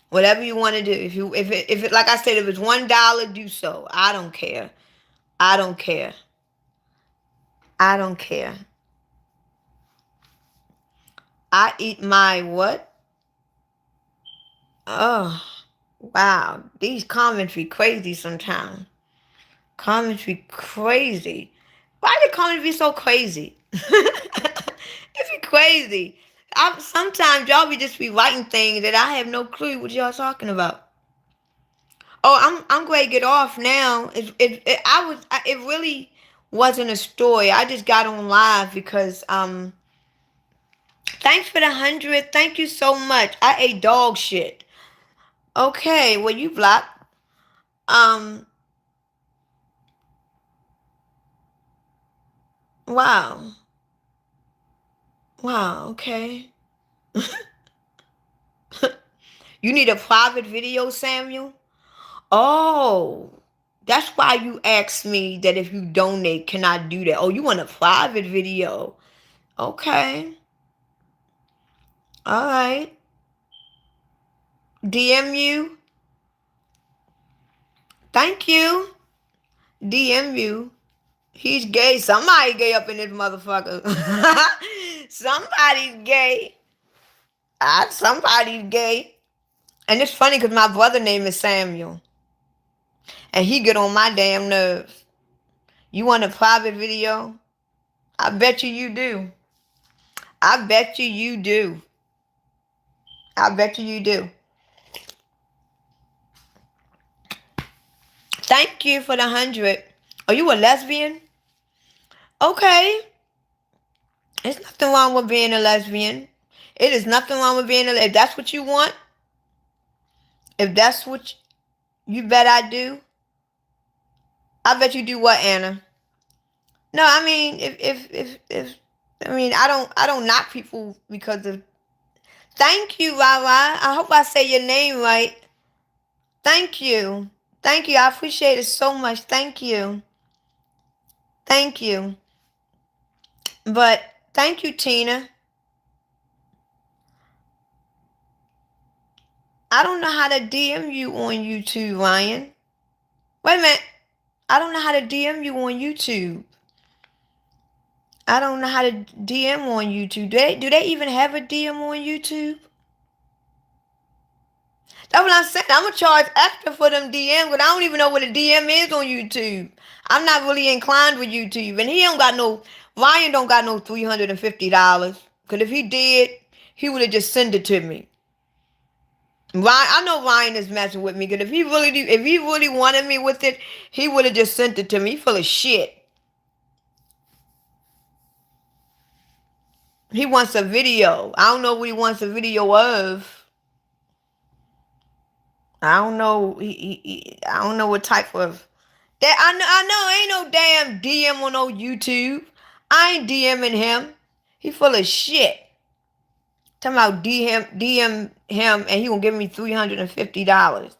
Whatever you want to do. If it like I said, if it's $1, do so. I don't care. I don't care. I don't care. I eat my what? Oh, wow. These comments be crazy sometimes. Comments be crazy. Why the comments be so crazy? It be crazy. Sometimes y'all be just be writing things that I have no clue what y'all talking about. Oh, I'm going to get off now. It really wasn't a story. I just got on live because thanks for the 100. Thank you so much. I ate dog shit. Okay, well you blocked. Um, wow. Wow, okay. You need a private video, Samuel? Oh, that's why you asked me that if you donate, can I do that? Oh, you want a private video? Okay. All right. DM you. Thank you. DM you. He's gay. Somebody gay up in this motherfucker. Somebody's gay. Somebody's gay. And it's funny because my brother name is Samuel. And he get on my damn nerves. You want a private video? I bet you do. I bet you do. I bet you do. Thank you for the 100. Are you a lesbian? Okay. There's nothing wrong with being a lesbian. It is nothing wrong with being if that's what you want, if that's what you bet I do. I bet you do what, Anna? No, I mean if I mean I don't knock people because of thank you, Rara. I hope I say your name right. Thank you. Thank you. I appreciate it so much. Thank you. Thank you. But thank you, Tina. I don't know how to DM you on YouTube, Ryan. Wait a minute. I don't know how to DM you on YouTube. I don't know how to DM on YouTube. Do they even have a DM on YouTube? That's what I'm saying. I'm gonna charge extra for them DM, but I don't even know what a DM is on YouTube. I'm not really inclined with YouTube, and he don't got no Ryan don't got no $350. Because if he did, he would have just sent it to me. Ryan, I know Ryan is messing with me. Because if he really wanted me with it, he would have just sent it to me. He full of shit. He wants a video. I don't know what he wants a video of. I don't know. I don't know what type of that. I know. Ain't no damn DM on no YouTube. I ain't DMing him. He full of shit. Talking about DM him, and he gonna give me $350.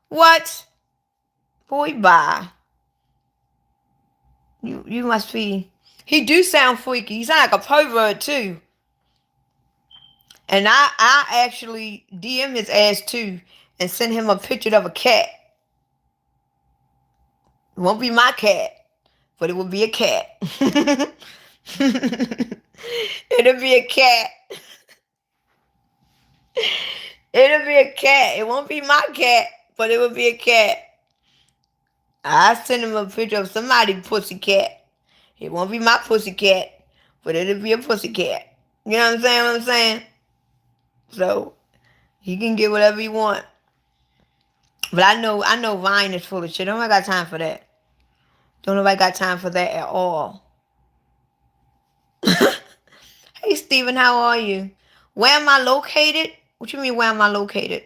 What? Boy, bye. You must be. He do sound freaky. He sound like a pervert too. And I actually DM his ass too, and send him a picture of a cat. It won't be my cat, but it will be a cat. It'll be a cat. It'll be a cat. It won't be my cat, but it will be a cat. I send him a picture of somebody's pussy cat. It won't be my pussy cat, but it'll be a pussy cat. You know what I'm saying? So he can get whatever he want. But I know Vine is full of shit. Don't nobody got time for that. Don't nobody got time for that at all. Hey Steven, how are you? Where am I located? What you mean where am I located?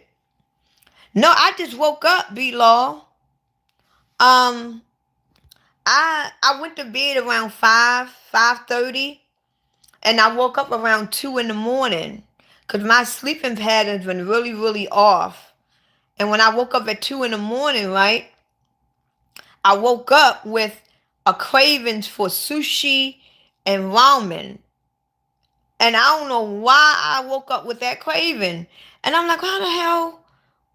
No, I just woke up, B-Law. I went to bed around 5:30, and I woke up around 2 in the morning because my sleeping pattern's been really, really off. And when I woke up at 2 in the morning, right, I woke up with a cravings for sushi and ramen. And I don't know why I woke up with that craving. And I'm like, how the hell?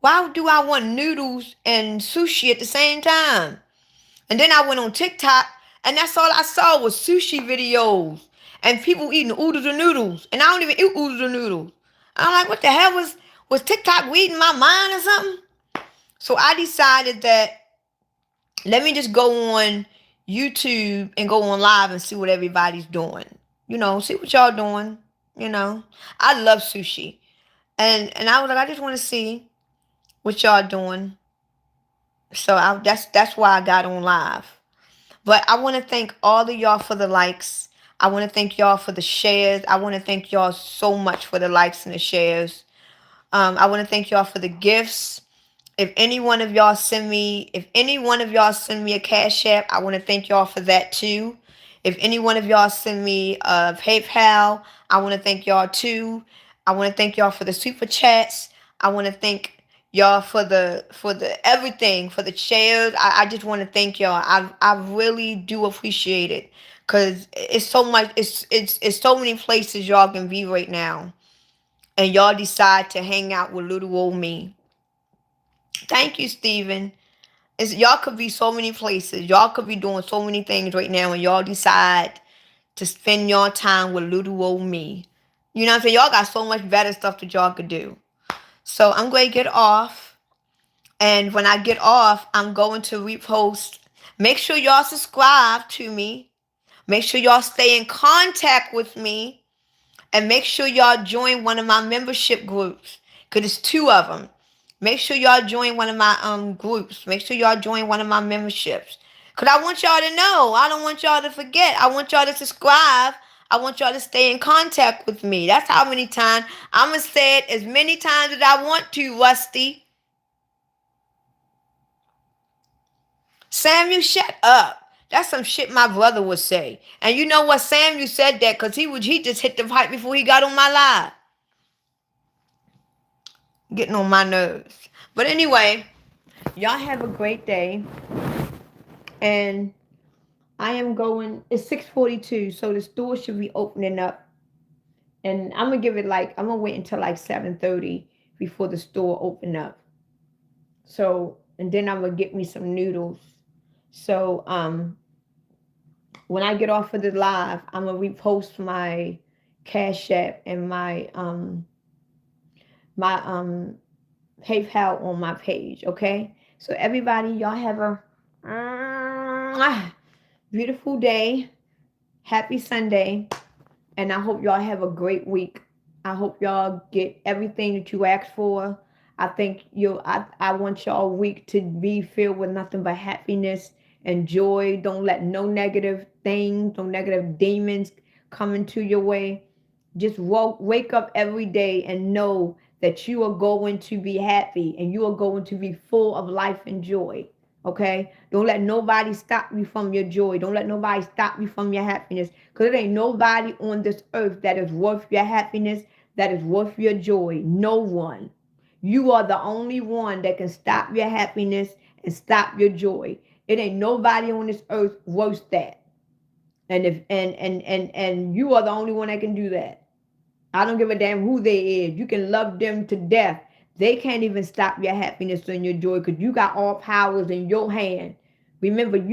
Why do I want noodles and sushi at the same time? And then I went on TikTok, and that's all I saw was sushi videos and people eating oodles and noodles. And I don't even eat oodles and noodles. I'm like, what the hell was TikTok reading my mind or something? So I decided that let me just go on YouTube and go on live and see what everybody's doing. See what y'all doing. I love sushi. And I was like, I just want to see what y'all doing. So that's why I got on live. But I want to thank all of y'all for the likes. I want to thank y'all for the shares. I want to thank y'all so much for the likes and the shares. I want to thank y'all for the gifts. If any one of y'all send me a Cash App, I want to thank y'all for that too. If any one of y'all send me a PayPal, I want to thank y'all too. I want to thank y'all for the super chats. I want to thank y'all for the everything, for the shares. I just want to thank y'all. I really do appreciate it, cause it's so much. It's so many places y'all can be right now, and y'all decide to hang out with little old me. Thank you, Steven. Y'all could be so many places. Y'all could be doing so many things right now, and y'all decide to spend your time with little old me. You know what I'm saying? Y'all got so much better stuff that y'all could do. So I'm going to get off. And when I get off, I'm going to repost. Make sure y'all subscribe to me. Make sure y'all stay in contact with me. And make sure y'all join one of my membership groups. Because it's 2 of them. Make sure y'all join one of my groups. Make sure y'all join one of my memberships. Because I want y'all to know. I don't want y'all to forget. I want y'all to subscribe. I want y'all to stay in contact with me. That's how many times. I'm going to say it as many times as I want to, Rusty. Samuel, shut up. That's some shit my brother would say. And you know what? Samuel said that because he just hit the pipe before he got on my live. Getting on my nerves. But anyway, y'all have a great day. And I am going, it's 6:42, so the store should be opening up. And I'm going to wait until like 7:30 before the store open up. So, and then I'm going to get me some noodles. So, when I get off of the live, I'm going to repost my Cash App and my PayPal on my page, okay? So everybody, y'all have a beautiful day. Happy Sunday. And I hope y'all have a great week. I hope y'all get everything that you asked for. I want y'all week to be filled with nothing but happiness and joy. Don't let no negative things, no negative demons come into your way. Just wake up every day and know that you are going to be happy and you are going to be full of life and joy. Okay? Don't let nobody stop you from your joy. Don't let nobody stop you from your happiness. Because there ain't nobody on this earth that is worth your happiness, that is worth your joy. No one. You are the only one that can stop your happiness and stop your joy. It ain't nobody on this earth worth that. And if and you are the only one that can do that. I don't give a damn who they is. You can love them to death. They can't even stop your happiness and your joy because you got all powers in your hand. Remember, you